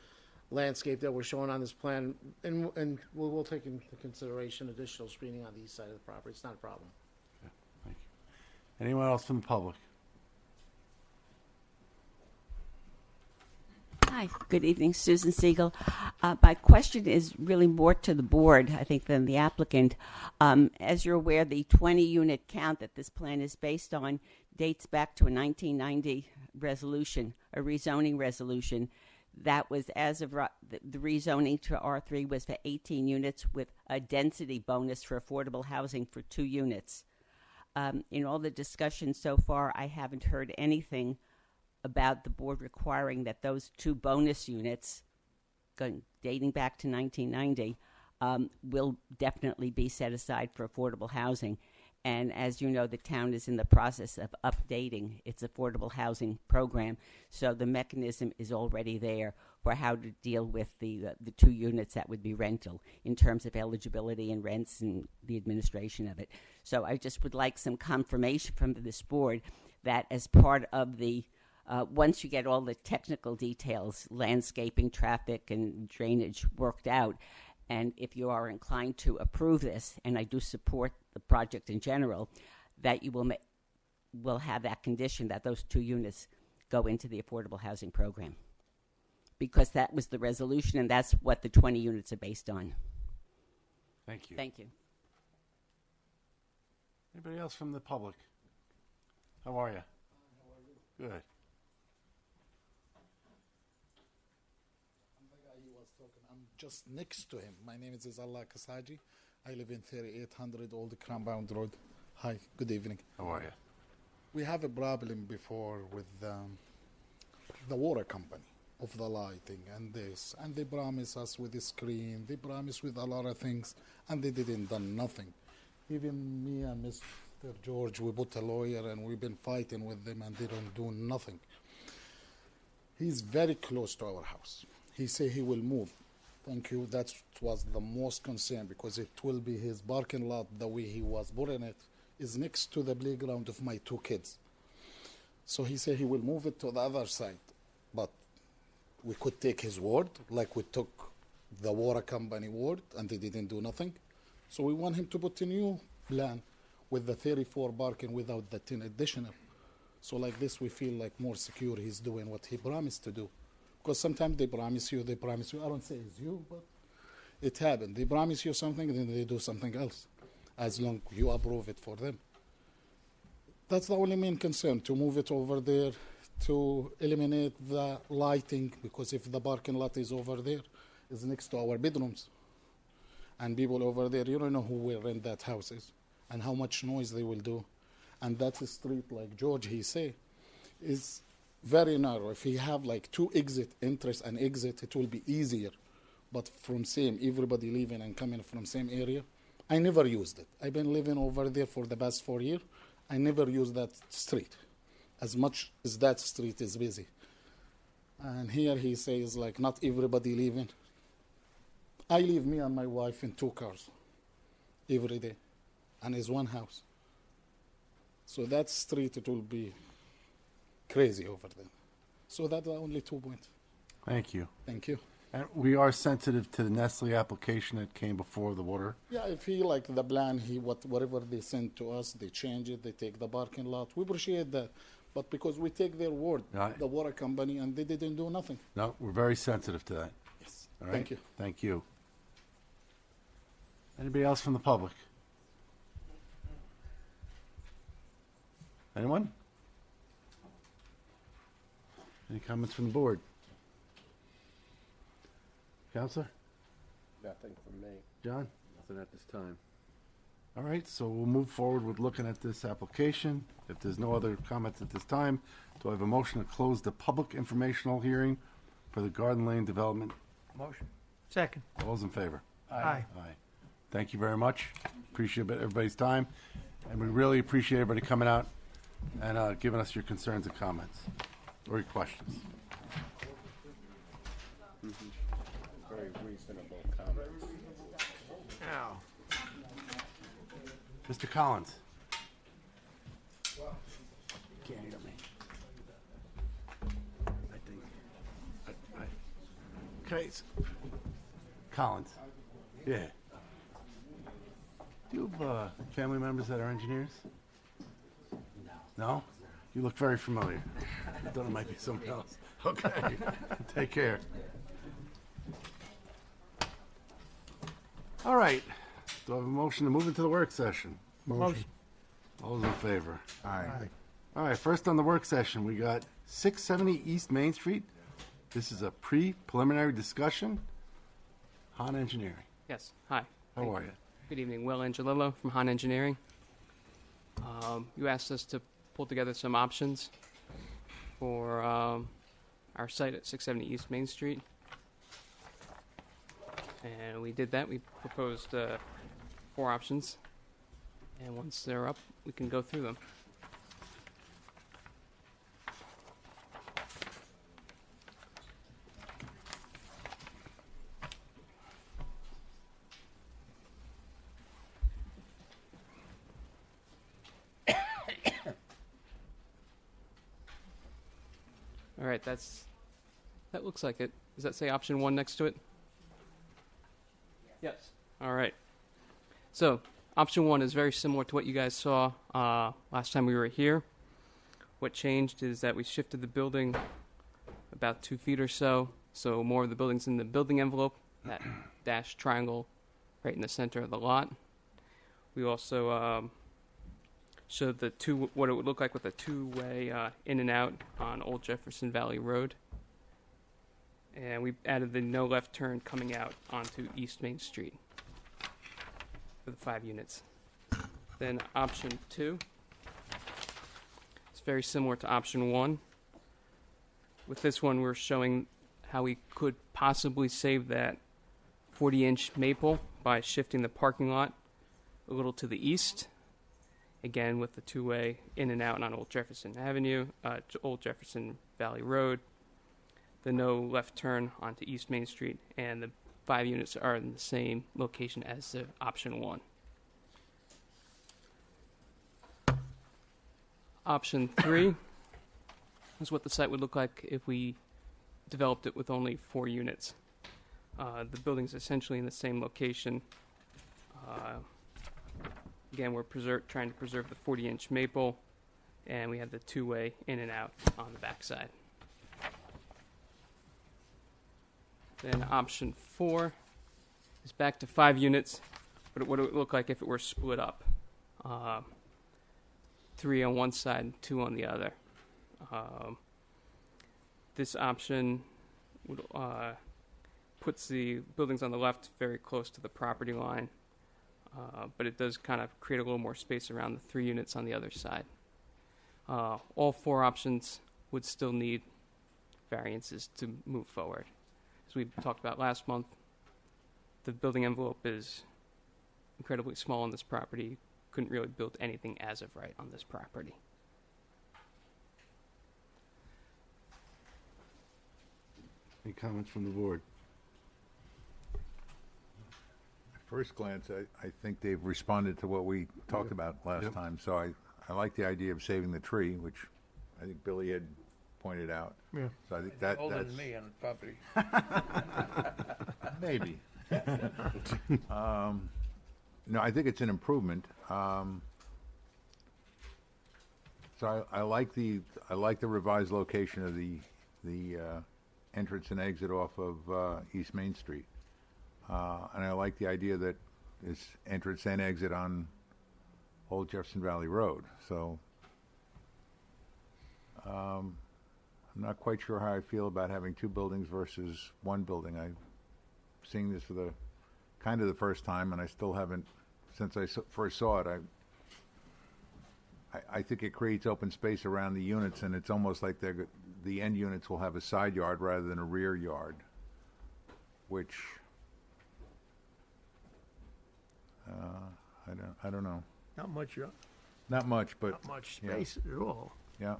landscape that we're showing on this plan, and we'll take into consideration additional screening on the east side of the property. It's not a problem. Okay, thank you. Anyone else from the public? Hi, good evening, Susan Siegel. My question is really more to the board, I think, than the applicant. As you're aware, the 20-unit count that this plan is based on dates back to a 1990 resolution, a rezoning resolution. That was as of the rezoning to R3 was for 18 units with a density bonus for affordable housing for 2 units. In all the discussion so far, I haven't heard anything about the board requiring that those 2 bonus units, dating back to 1990, will definitely be set aside for affordable housing. And as you know, the town is in the process of updating its affordable housing program, so the mechanism is already there for how to deal with the 2 units that would be rental in terms of eligibility and rents and the administration of it. So I just would like some confirmation from this board that as part of the once you get all the technical details, landscaping, traffic, and drainage worked out, and if you are inclined to approve this, and I do support the project in general, that you will have that condition that those 2 units go into the affordable housing program. Because that was the resolution, and that's what the 20 units are based on. Thank you. Thank you. Anybody else from the public? How are you? Good. I'm just next to him. My name is Izallah Kasaji. I live in 3800 Old Cranbound Road. Hi, good evening. How are you? We have a problem before with the water company of the lighting and this, and they promise us with the screen, they promise with a lot of things, and they didn't done nothing. Even me and Mr. George, we put a lawyer and we've been fighting with them, and they don't do nothing. He's very close to our house. He say he will move. Thank you. That was the most concern, because it will be his parking lot the way he was putting it is next to the playground of my two kids. So he said he will move it to the other side. But we could take his word, like we took the water company word, and they didn't do nothing. So we want him to put a new plan with the 34 parking without the 10 additional. So like this, we feel like more secure he's doing what he promised to do. Because sometimes they promise you. I don't say it's you, but it happened. They promise you something, and then they do something else, as long as you approve it for them. That's the only main concern, to move it over there, to eliminate the lighting, because if the parking lot is over there, it's next to our bedrooms. And people over there, you don't know who will rent that houses and how much noise they will do. And that street, like George, he say, is very narrow. If he have like two entrance and exit, it will be easier. But from same, everybody leaving and coming from same area, I never used it. I've been living over there for the past 4 years. I never used that street, as much as that street is busy. And here he says like not everybody leaving. I leave me and my wife in 2 cars every day, and it's one house. So that street, it will be crazy over there. So that's the only 2 points. Thank you. Thank you. And we are sensitive to the Nestle application that came before the water. Yeah, I feel like the plan, whatever they send to us, they change it, they take the parking lot. We appreciate that. But because we take their word, Right. the water company, and they didn't do nothing. No, we're very sensitive to that. Yes. All right? Thank you. Thank you. Anybody else from the public? Anyone? Any comments from the board? Counselor? Nothing from me. John? Nothing at this time. All right, so we'll move forward with looking at this application. If there's no other comments at this time, do I have a motion to close the public informational hearing for the Garden Lane development? Motion. Second. All those in favor? Aye. Aye. Thank you very much. Appreciate everybody's time. And we really appreciate everybody coming out and giving us your concerns and comments or your questions. Very reasonable comments. Ow. Mr. Collins. Can't hear me. I think. Okay. Collins. Yeah. Do you have family members that are engineers? No? You look very familiar. I thought it might be somebody else. Okay. Take care. All right. Do I have a motion to move into the work session? Motion. All those in favor? Aye. All right, first on the work session, we got 670 East Main Street. This is a preliminary discussion. Han Engineering. Yes, hi. How are you? Good evening, Will Angelillo from Han Engineering. You asked us to pull together some options for our site at 670 East Main Street. And we did that. We proposed 4 options. And once they're up, we can go through them. All right, that looks like it. Does that say option 1 next to it? Yes. All right. So option 1 is very similar to what you guys saw last time we were here. What changed is that we shifted the building about 2 feet or so more of the building's in the building envelope, that dashed triangle right in the center of the lot. We also showed what it would look like with a 2-way in and out on Old Jefferson Valley Road. And we added the no left turn coming out onto East Main Street for the 5 units. Then option 2. It's very similar to option 1. With this one, we're showing how we could possibly save that 40-inch maple by shifting the parking lot a little to the east. Again, with the two-way in and out on Old Jefferson Avenue, Old Jefferson Valley Road, the no left turn onto East Main Street, and the 5 units are in the same location as the option 1. Option 3 is what the site would look like if we developed it with only 4 units. The building's essentially in the same location. Again, we're trying to preserve the 40-inch maple, and we have the two-way in and out on the backside. Then option 4 is back to 5 units, but what would it look like if it were split up? 3 on one side and 2 on the other. This option would, puts the buildings on the left very close to the property line, but it does kind of create a little more space around the 3 units on the other side. All 4 options would still need variances to move forward. As we talked about last month, the building envelope is incredibly small on this property. Couldn't really build anything as of right on this property. Any comments from the board? At first glance, I think they've responded to what we talked about last time. So I like the idea of saving the tree, which I think Billy had pointed out. Yeah. So I think Older that's than me on the property. maybe. No, I think it's an improvement. So I like the revised location of the entrance and exit off of East Main Street, and I like the idea that it's entrance and exit on Old Jefferson Valley Road. So I'm not quite sure how I feel about having 2 buildings versus 1 building. I'm seeing this for the first time, and I still haven't, since I first saw it. I think it creates open space around the units, and it's almost like the end units will have a side yard rather than a rear yard, which I don't know. Not much, Not much, but not much space at all. Yeah.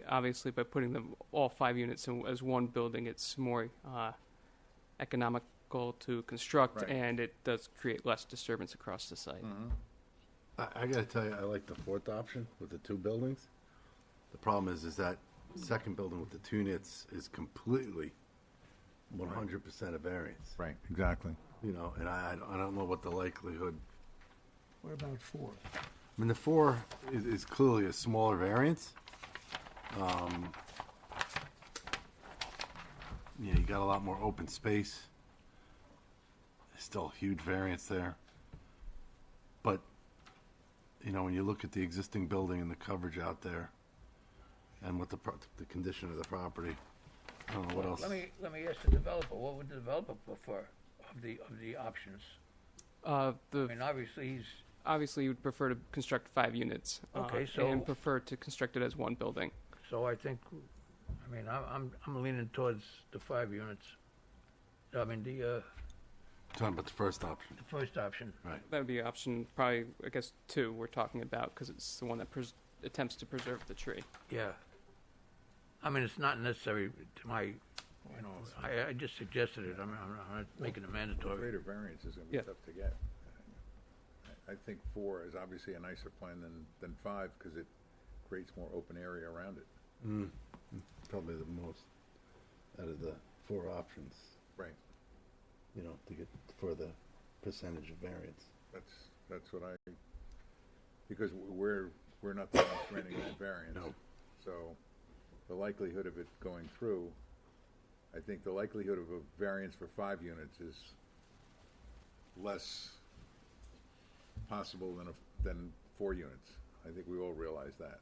Obviously, by putting all 5 units as one building, it's more economical to construct, Right. and it does create less disturbance across the site. I got to tell you, I like the 4th option with the 2 buildings. The problem is that second building with the 2 units is completely 100% a variance. Right, exactly. You know, and I don't know what the likelihood. What about 4? I mean, the 4 is clearly a smaller variance. You got a lot more open space. There's still a huge variance there. But, when you look at the existing building and the coverage out there and what the condition of the property, I don't know what else. Let me ask the developer, what would the developer prefer of the options? I mean, Obviously, you would prefer to construct 5 units. Okay, so- and prefer to construct it as one building. So I think, I'm leaning towards the 5 units. I mean, Talking about the first option. the first option. Right. That would be option probably, I guess, 2 we're talking about, because it's the one that attempts to preserve the tree. Yeah. I mean, it's not necessary to my, I just suggested it. I'm not making it mandatory. Greater variance is going to be Yeah. tough to get. I think 4 is obviously a nicer plan than 5 because it creates more open area around it. Probably the most out of the 4 options. Right. To get for the percentage of variance. That's what because we're not the ones granting that variance. No. So the likelihood of it going through, I think the likelihood of a variance for 5 units is less possible than 4 units. I think we all realize that.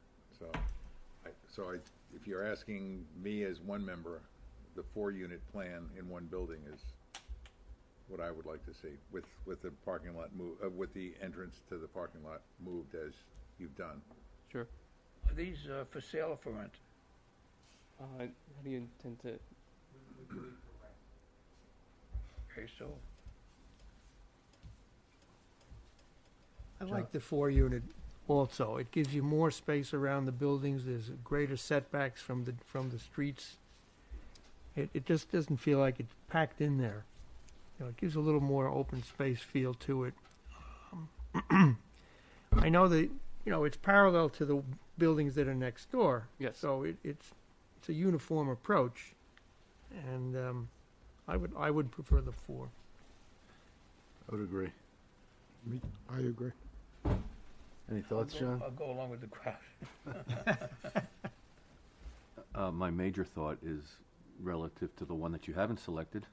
So if you're asking me as one member, the 4-unit plan in one building is what I would like to see with the parking lot with the entrance to the parking lot moved as you've done. Sure. Are these for sale or for rent? How do you intend to? Okay, so I like the 4-unit also. It gives you more space around the buildings. There's greater setbacks from the streets. It just doesn't feel like it's packed in there. It gives a little more open space feel to it. I know that it's parallel to the buildings that are next door. Yes. So it's a uniform approach, and I would prefer the 4. I would agree. I agree. Any thoughts, John? I'll go along with the crowd. My major thought is relative to the one that you haven't selected,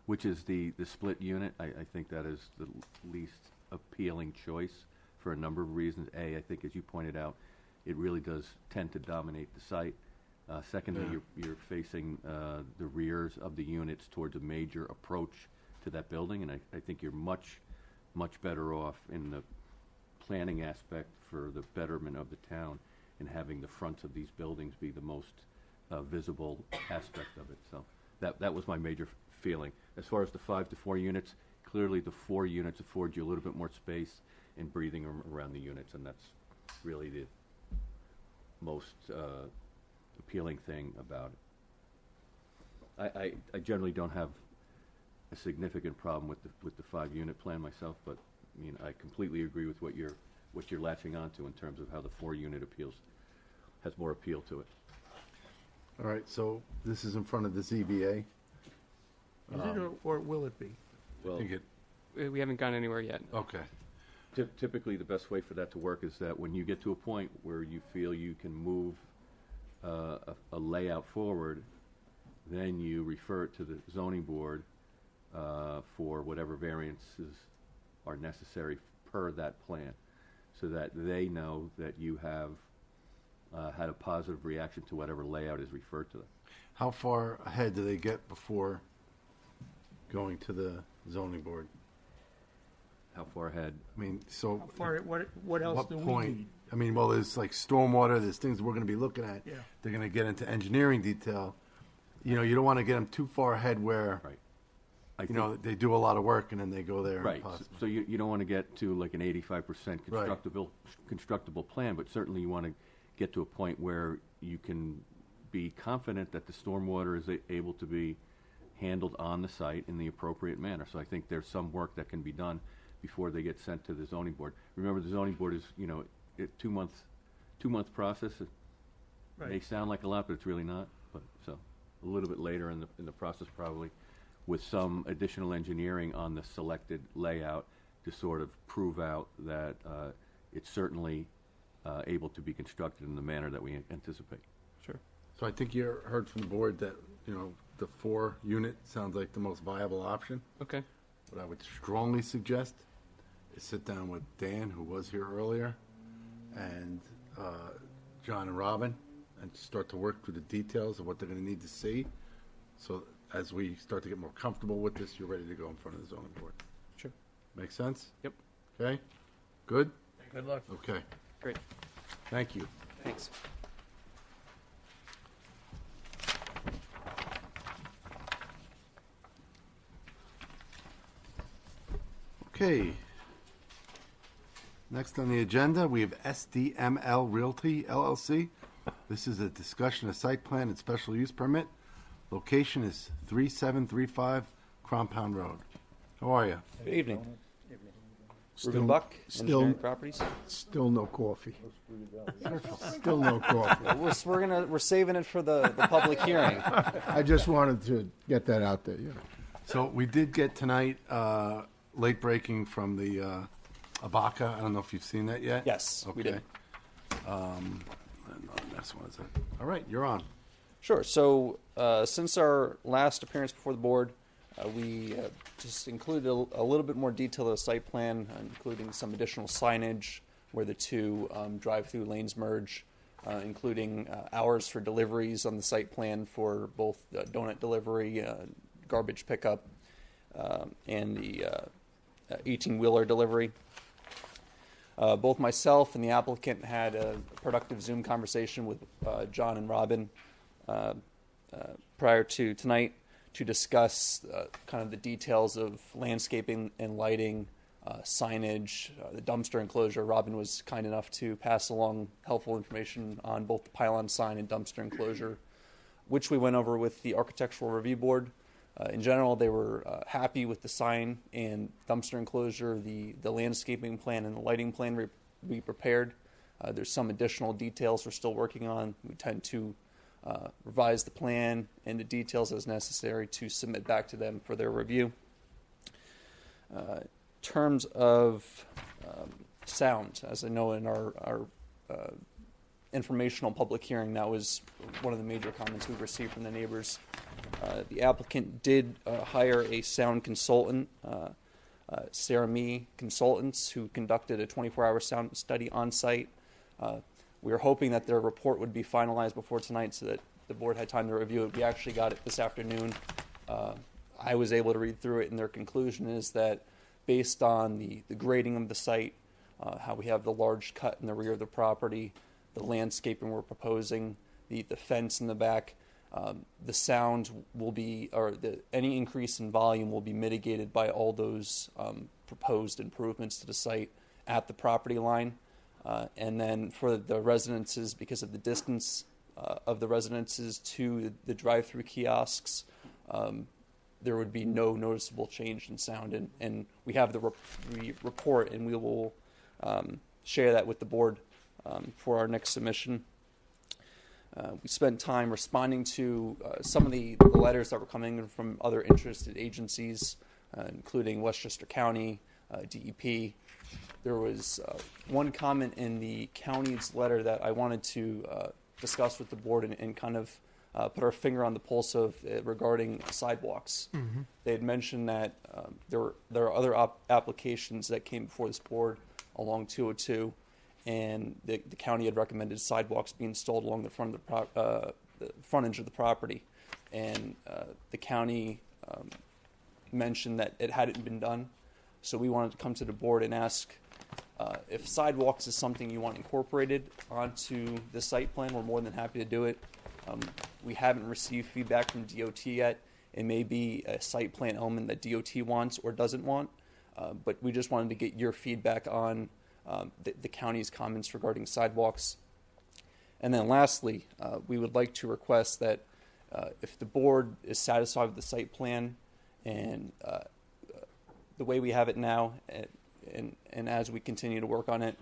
which is the split unit. I think that is the least appealing choice for a number of reasons. I think, as you pointed out, it really does tend to dominate the site. Secondly, you're facing the rears of the units towards a major approach to that building, and I think you're much better off in the planning aspect for the betterment of the town and having the fronts of these buildings be the most visible aspect of it. So that was my major feeling. As far as the 5 to 4 units, clearly the 4 units afford you a little bit more space and breathing room around the units, and that's really the most appealing thing about it. I generally don't have a significant problem with the 5-unit plan myself, but I mean, I completely agree with what you're latching onto in terms of how the 4-unit has more appeal to it. All right, so this is in front of the ZBA. Is it or will it be? Well, We haven't gone anywhere yet. Okay. Typically, the best way for that to work is that when you get to a point where you feel you can move a layout forward, then you refer it to the zoning board for whatever variances are necessary per that plan, so that they know that you have had a positive reaction to whatever layout is referred to them. How far ahead do they get before going to the zoning board? How far ahead? I mean, so what else what do we point? need? I mean, well, there's like stormwater. There's things we're going to be looking at. Yeah. They're going to get into engineering detail. You don't want to get them too far ahead where, Right. they do a lot of work and then they go there. Right. and possibly- So you don't want to get to like an 85% constructible plan, but certainly you want to get to a point where you can be confident that the stormwater is able to be handled on the site in the appropriate manner. So I think there's some work that can be done before they get sent to the zoning board. Remember, the zoning board is, a 2-month process. It may sound like a lot, but it's really not. But so a little bit later in the process, probably, with some additional engineering on the selected layout to sort of prove out that it's certainly able to be constructed in the manner that we anticipate. Sure. So I think you heard from the board that, the 4-unit sounds like the most viable option. Okay. What I would strongly suggest is sit down with Dan, who was here earlier, and John and Robin, and start to work through the details of what they're going to need to see. So as we start to get more comfortable with this, you're ready to go in front of the zoning board. Sure. Make sense? Yep. Okay? Good? Good luck. Okay. Great. Thank you. Thanks. Okay. Next on the agenda, we have SDML Realty LLC. This is a discussion of site plan and special use permit. Location is 3735 Compound Road. How are you? Good evening. Still- Ruben Buck, still- Engineering Properties. Still no coffee. Still no coffee. We're saving it for the public hearing. I just wanted to get that out there, So we did get tonight late breaking from the Abaca. I don't know if you've seen that yet. Yes, we did. And the next one is it. All right, you're on. Sure. So since our last appearance before the board, we just included a little bit more detail of the site plan, including some additional signage where the two drive-through lanes merge, including hours for deliveries on the site plan for both donut delivery, garbage pickup. and the 18-wheeler delivery. Both myself and the applicant had a productive Zoom conversation with John and Robin prior to tonight to discuss kind of the details of landscaping and lighting, signage, the dumpster enclosure. Robin was kind enough to pass along helpful information on both the pylon sign and dumpster enclosure, which we went over with the Architectural Review Board. In general, they were happy with the sign and dumpster enclosure, the landscaping plan and the lighting plan we prepared. There's some additional details we're still working on. We tend to revise the plan and the details as necessary to submit back to them for their review. In terms of sound, as I know in our informational public hearing, that was one of the major comments we received from the neighbors. The applicant did hire a sound consultant, Sarah Mee Consultants, who conducted a 24-hour sound study on site. We were hoping that their report would be finalized before tonight so that the board had time to review it. We actually got it this afternoon. I was able to read through it, and their conclusion is that based on the grading of the site, how we have the large cut in the rear of the property, the landscaping we're proposing, the fence in the back, the sound will be, or any increase in volume will be mitigated by all those proposed improvements to the site at the property line. And then for the residences, because of the distance of the residences to the drive-through kiosks, there would be no noticeable change in sound. And we have the report, and we will share that with the board for our next submission. We spent time responding to some of the letters that were coming in from other interested agencies, including Westchester County, DEP. There was one comment in the county's letter that I wanted to discuss with the board and kind of put our finger on the pulse of regarding sidewalks. Mm-hmm. They had mentioned that there are other applications that came before this board along 202, and the county had recommended sidewalks be installed along the front of the frontage of the property, and the county mentioned that it hadn't been done. So we wanted to come to the board and ask if sidewalks is something you want incorporated onto the site plan. We're more than happy to do it. We haven't received feedback from DOT yet. It may be a site plan element that DOT wants or doesn't want, but we just wanted to get your feedback on the county's comments regarding sidewalks. And then lastly, we would like to request that if the board is satisfied with the site plan and the way we have it now, and as we continue to work on it,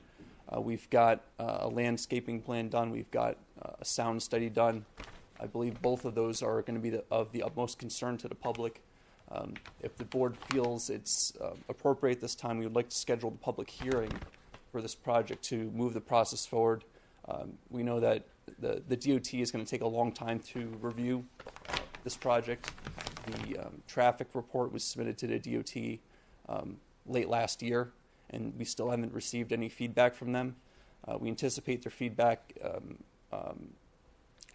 we've got a landscaping plan done, we've got a sound study done. I believe both of those are going to be of the utmost concern to the public. If the board feels it's appropriate this time, we would like to schedule the public hearing for this project to move the process forward. We know that the DOT is going to take a long time to review this project. The traffic report was submitted to the DOT late last year, and we still haven't received any feedback from them. We anticipate their feedback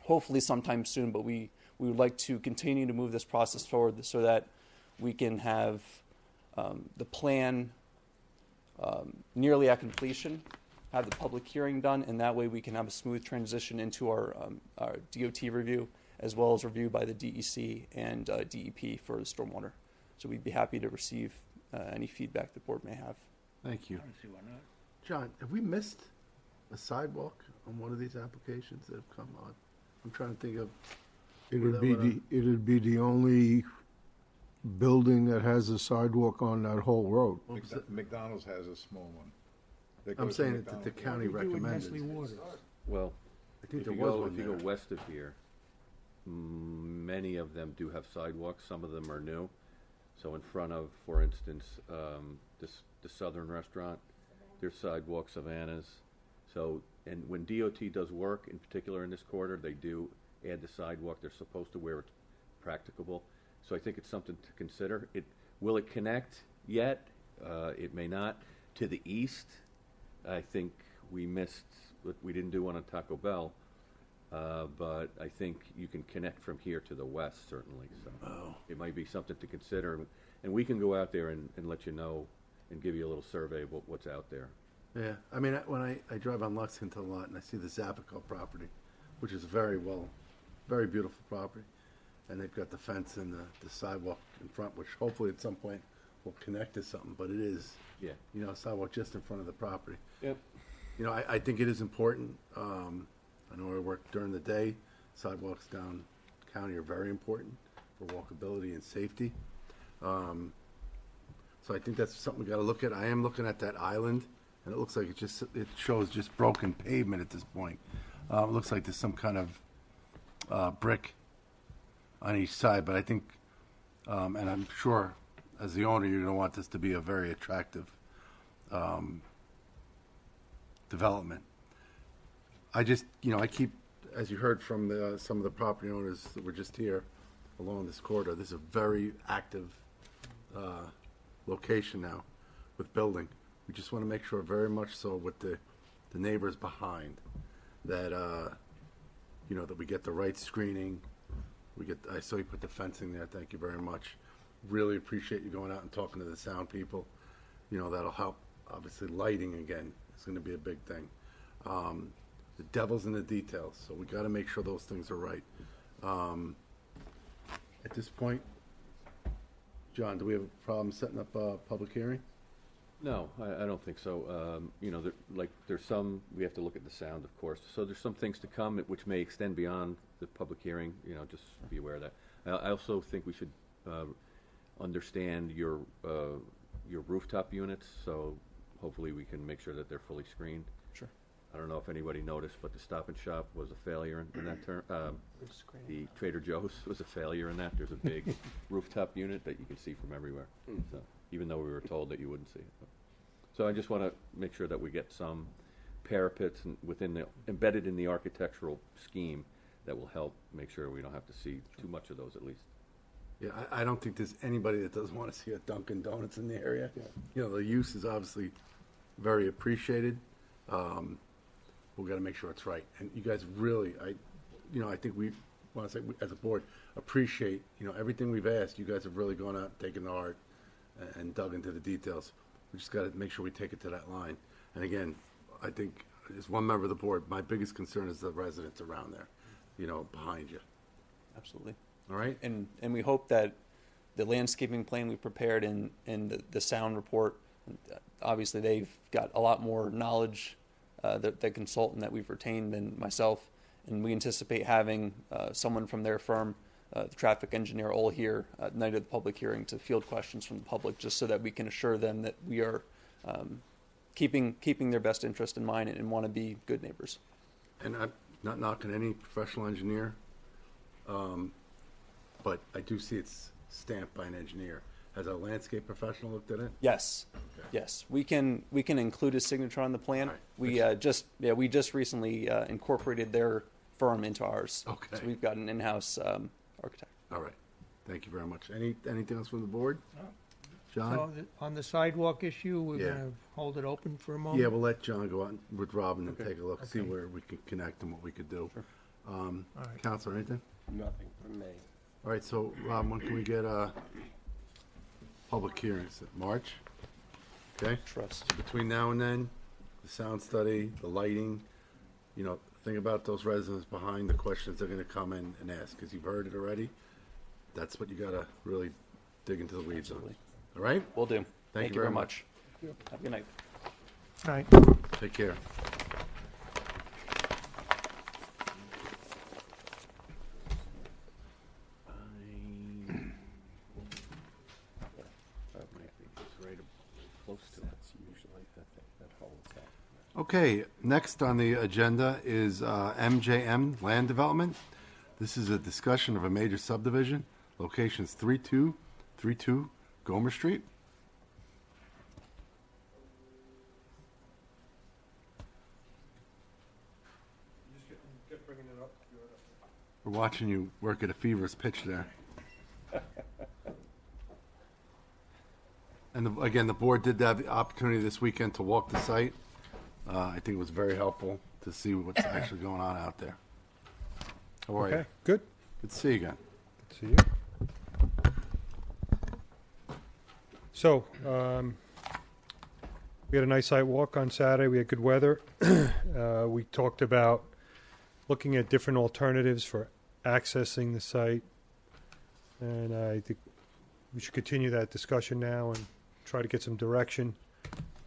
hopefully sometime soon, but we would like to continue to move this process forward so that we can have the plan nearly at completion, have the public hearing done, and that way we can have a smooth transition into our DOT review, as well as review by the DEC and DEP for the stormwater. So we'd be happy to receive any feedback the board may have. Thank you. I don't see why not. John, have we missed a sidewalk on one of these applications that have come on? I'm trying to think of. It'd be the only building that has a sidewalk on that whole road. McDonald's has a small one. I'm saying that the county recommended. Well, I think if there you was go, one if you go there. west of here, many of them do have sidewalks. Some of them are new. So in front of, for instance, the Southern Restaurant, there's sidewalk Savannah's. So, and when DOT does work, in particular in this corridor, they do add the sidewalk. They're supposed to where it's practicable. So I think it's something to consider. Will it connect yet? It may not. To the east, I think we missed what we didn't do on a Taco Bell. but I think you can connect from here to the west, certainly, so. It might be something to consider, and we can go out there and let you know and give you a little survey of what's out there. Yeah, I mean, when I drive on Lexington a lot and I see the Zapico property, which is very beautiful property, and they've got the fence and the sidewalk in front, which hopefully at some point will connect to something, but it is, Yeah. sidewalk just in front of the property. Yep. I think it is important. I know I work during the day. Sidewalks down county are very important for walkability and safety. So I think that's something we got to look at. I am looking at that island, and it looks like it shows just broken pavement at this point. It looks like there's some kind of brick on each side, but I think, and I'm sure as the owner, you're going to want this to be a very attractive development. I keep, as you heard from some of the property owners that were just here along this corridor, this is a very active location now with building. We just want to make sure very much so with the neighbors behind that, that we get the right screening. I saw you put the fencing there. Thank you very much. Really appreciate you going out and talking to the sound people. That'll help. Obviously, lighting again is going to be a big thing. The devil's in the details, so we got to make sure those things are right. At this point, John, do we have a problem setting up a public hearing? No, I don't think so. There's some, we have to look at the sound, of course. So there's some things to come which may extend beyond the public hearing, just be aware of that. I also think we should understand your rooftop units, so hopefully we can make sure that they're fully screened. Sure. I don't know if anybody noticed, but the Stop and Shop was a failure in that term. The Trader Joe's was a failure in that. There's a big rooftop unit that you can see from everywhere. So, even though we were told that you wouldn't see it. So I just want to make sure that we get some parapets embedded in the architectural scheme that will help make sure we don't have to see too much of those at least. Yeah, I don't think there's anybody that doesn't want to see a Dunkin' Donuts in the area. Yeah. The use is obviously very appreciated. We've got to make sure it's right. And you guys really, I think we want to say, as a board, appreciate, everything we've asked. You guys have really gone out, taken to heart, and dug into the details. We just got to make sure we take it to that line. And again, I think as one member of the board, my biggest concern is the residents around there, behind you. Absolutely. All right. And we hope that the landscaping plan we prepared and the sound report, obviously they've got a lot more knowledge, the consultant that we've retained than myself, and we anticipate having someone from their firm, the traffic engineer, all here at the night of the public hearing to field questions from the public, just so that we can assure them that we are keeping their best interest in mind and want to be good neighbors. And I'm not knocking any professional engineer, but I do see it's stamped by an engineer. Has a landscape professional looked at it? Yes, okay. Yes. We can include his signature on the plan. Right. We just recently incorporated their firm into ours. Okay. So we've got an in-house architect. All right. Thank you very much. Anything else from the board? No. John? So on the sidewalk issue, we're Yeah. going to hold it open for a moment? Yeah, we'll let John go out with Robin and Okay. take a look, see Okay. where we can connect and what we could do. Sure. All right. Counselor, anything? Nothing from me. All right, so Robin, when can we get public hearings? March? Okay? Trust. So between now and then, the sound study, the lighting, think about those residents behind, the questions they're going to come in and ask, because you've heard it already. That's what you got to really dig into the weeds on. All right? Will do. Thank you very much. Have a good night. All right. Take care. Okay, next on the agenda is MJM Land Development. This is a discussion of a major subdivision. Locations 3232 Gomer Street. We're watching you work at a feverish pitch there. And again, the board did have the opportunity this weekend to walk the site. I think it was very helpful to see what's actually going on out there. How are you? Okay, good. Good to see you again. Good to see you. So, we had a nice site walk on Saturday. We had good weather. We talked about looking at different alternatives for accessing the site. And I think we should continue that discussion now and try to get some direction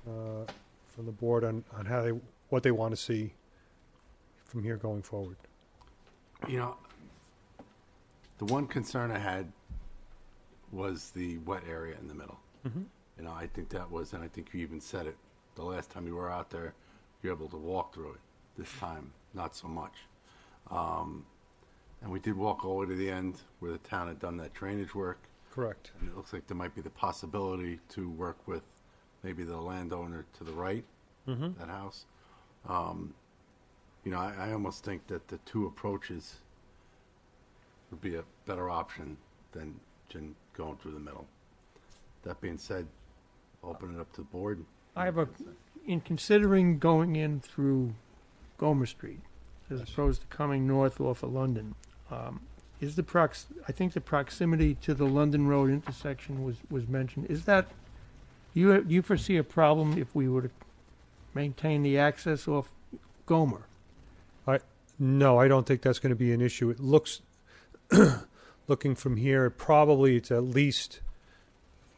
from the board on what they want to see from here going forward. You know, the one concern I had was the wet area in the middle. Mhm. You know, I think that was, and I think you even said it the last time you were out there, you were able to walk through it. This time, not so much. And we did walk all the way to the end where the town had done that drainage work. Correct. And it looks like there might be the possibility to work with maybe the landowner to the right, Mhm. that house. You know, I almost think that the two approaches would be a better option than going through the middle. That being said, open it up to the board. In considering going in through Gomer Street, as opposed to coming north off of London, is I think the proximity to the London Road intersection was mentioned. Is that, you foresee a problem if we were to maintain the access off Gomer? No, I don't think that's going to be an issue. It looks, looking from here, it's at least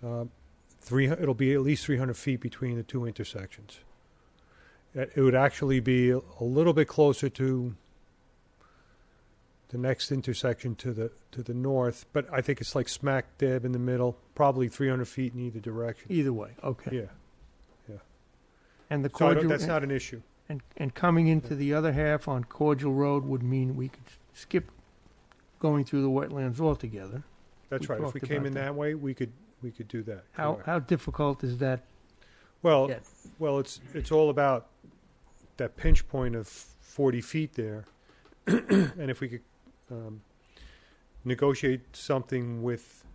it'll be at least 300 feet between the two intersections. It would actually be a little bit closer to the next intersection to the north, but I think it's like smack dab in the middle, probably 300 feet in either direction. Either way, okay. Yeah. And the So cordial, that's not an issue. And coming into the other half on Cordial Road would mean we could skip going through the wetlands altogether. That's right. If we talked came about in that way, we could do that. Correct. How difficult is that? Well, Yes. well, it's all about that pinch point of 40 feet there, and if we could negotiate something with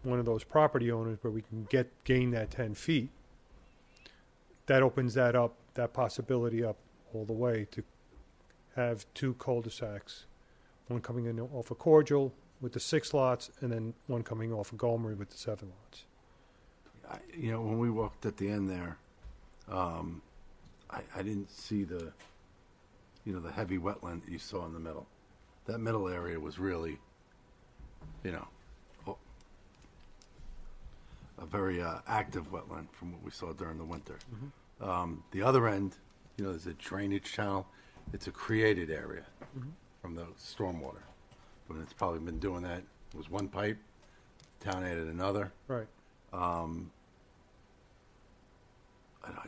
one of those property owners where we can gain that 10 feet, that opens that possibility up all the way to have two cul-de-sacs, one coming in off of Cordial with the 6 lots, and then one coming off of Gomery with the 7 lots. You know, when we walked at the end there, I didn't see the heavy wetland that you saw in the middle. That middle area was really, a very active wetland from what we saw during the winter. The other end, there's a drainage channel. It's a created area from the stormwater. But it's probably been doing that. It was one pipe, town added another. Right. I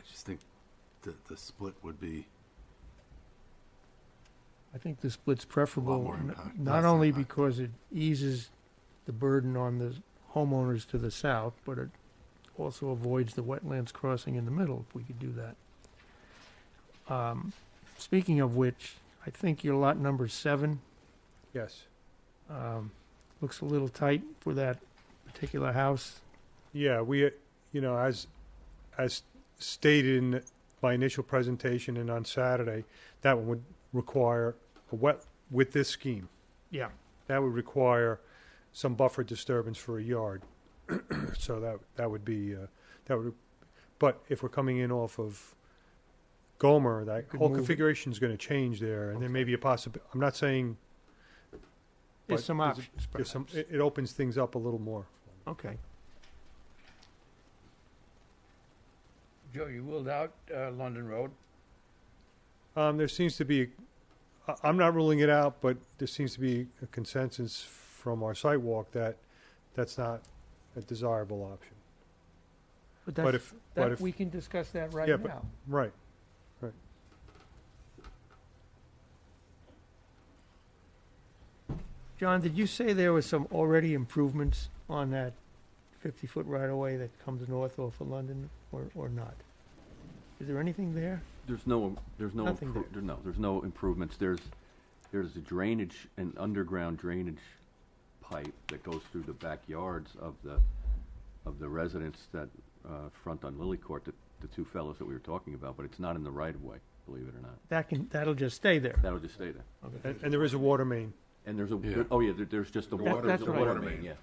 just think the split would be. I think the split's preferable, more impact, not less only impact. because it eases the burden on the homeowners to the south, but it also avoids the wetlands crossing in the middle, if we could do that. Speaking of which, I think your lot number 7 Yes. looks a little tight for that particular house. Yeah, we, as stated in my initial presentation and on Saturday, that one would require with this scheme. Yeah. That would require some buffer disturbance for a yard. So that would be, but if we're coming in off of Gomer, that Could whole move it. configuration is going to change there, and there may be a possibility. I'm not saying. There's but some options, there's some, perhaps. it opens things up a little more. Okay. Joe, you ruled out London Road? There seems to be, I'm not ruling it out, but there seems to be a consensus from our site walk that that's not a desirable option. But if we can discuss that right yeah, now. Right. John, did you say there was some already improvements on that 50-foot right-of-way that comes north off of London, or not? Is there anything there? There's no Nothing there's no improvements. There's a drainage, an underground drainage pipe that goes through the backyards of the residents that front on Lily Court, the two fellows that we were talking about, but it's not in the right of way, believe it or not. That'll just stay there. That'll just stay there. Okay. And there is a water main And there's a, Yeah. oh yeah, there's just the water, that's there's a right. water main, yeah.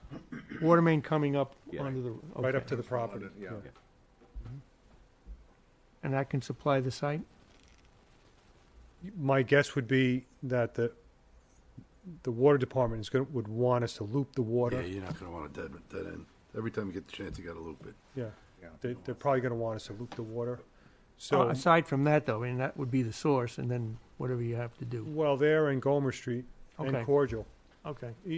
Water main coming up Yeah. onto the. Right okay. up to the property. Yeah. And that can supply the site? My guess would be that the water department would want us to loop the water. Yeah, you're not gonna want a dead end. Every time you get the chance, you gotta loop it. Yeah. Yeah. They're probably gonna want us to loop the water. So, Aside from that, though, I mean, that would be the source, and then whatever you have to do. well, there in Gomer Street and Okay. Cordial. Okay. So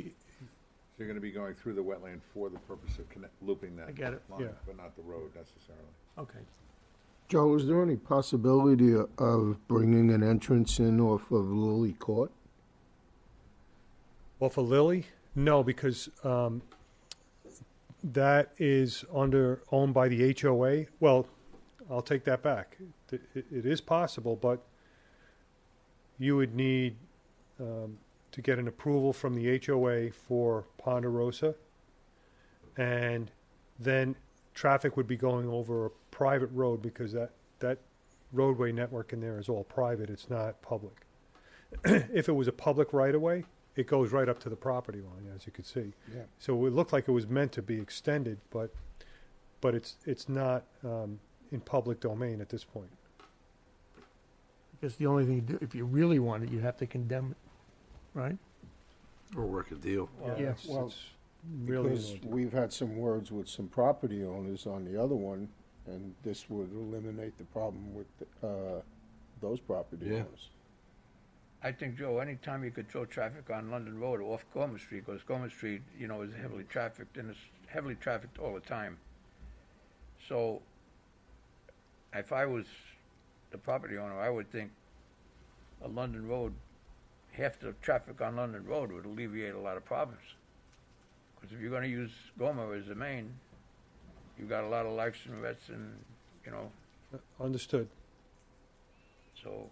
you're gonna be going through the wetland for the purpose of looping that I get it. line, Yeah. but not the road necessarily. Okay. Joe, is there any possibility of bringing an entrance in off of Lily Court? Well, for Lily, no, because that is owned by the HOA. Well, I'll take that back. It is possible, but you would need to get an approval from the HOA for Ponderosa, and then traffic would be going over a private road because that roadway network in there is all private. It's not public. If it was a public right-of-way, it goes right up to the property line, as you could see. Yeah. So it looked like it was meant to be extended, but it's not in public domain at this point. Because the only thing, to do, if you really want it, you have to condemn it, right? Or work a deal. Yeah. Well, It's really because we've had some words with some property owners on the other one, and this would eliminate the problem with those property Yeah. owners. I think, Joe, anytime you could throw traffic on London Road or off Gomer Street, because Gomer Street, is heavily trafficked, and it's heavily trafficked all the time. So, if I was the property owner, I would think a London Road, half the traffic on London Road would alleviate a lot of problems. Because if you're gonna use Gomer as the main, you've got a lot of lives and vets and, understood. so.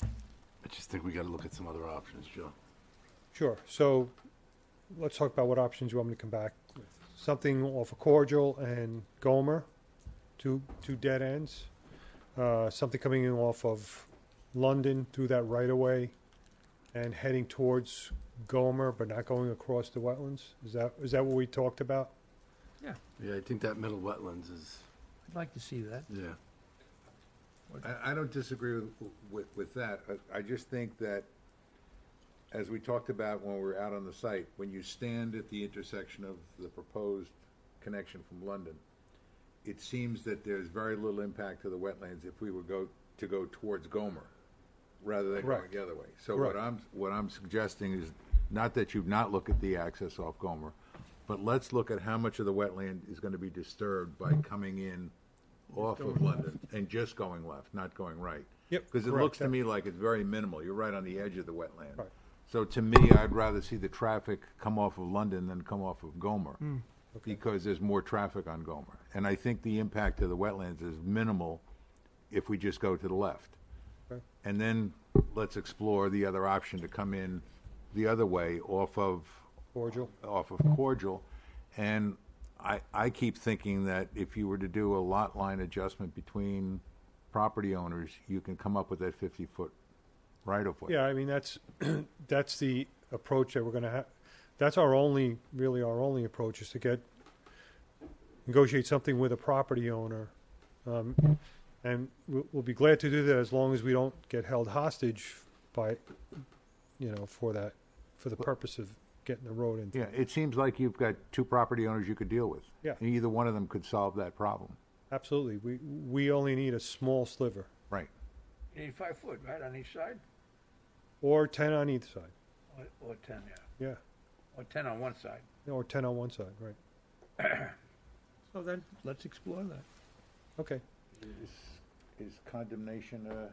I just think we gotta look at some other options, Joe. Sure. So let's talk about what options you want me to come back with. Something off of Cordial and Gomer, two dead ends. Something coming in off of London through that right of way and heading towards Gomer, but not going across the wetlands. Is that what we talked about? Yeah. Yeah, I think that middle wetlands is, I'd like to see that. yeah. I don't disagree with that. I just think that, as we talked about when we were out on the site, when you stand at the intersection of the proposed connection from London, it seems that there's very little impact to the wetlands if we were to go towards Gomer, rather than going Correct. the other way. So Correct. what I'm suggesting is not that you not look at the access off Gomer, but let's look at how much of the wetland is going to be disturbed by coming in off of London and just going left, not going right. Yep, Because it correct. looks to me like it's very minimal. You're right on the edge of the wetland. Right. So to me, I'd rather see the traffic come off of London than come off of Gomer, because there's more traffic on Gomer. And I think the impact to the wetlands is minimal if we just go to the left. Okay. And then let's explore the other option to come in the other way off of Cordial. And I keep thinking that if you were to do a lot line adjustment between property owners, you can come up with that 50-foot right-of-way. Yeah, I mean, that's the approach that we're going to have. That's our only approach is to negotiate something with a property owner. And we'll be glad to do that as long as we don't get held hostage by, for the purpose of getting the road in. Yeah, it seems like you've got two property owners you could deal with. Yeah. And either one of them could solve that problem. Absolutely. We only need a small sliver. Right. You need 5 foot, right, on each side? Or 10 on either side. Or 10, yeah. Yeah. Or 10 on one side. Or 10 on one side, right. So then, let's explore that. Okay. Is condemnation a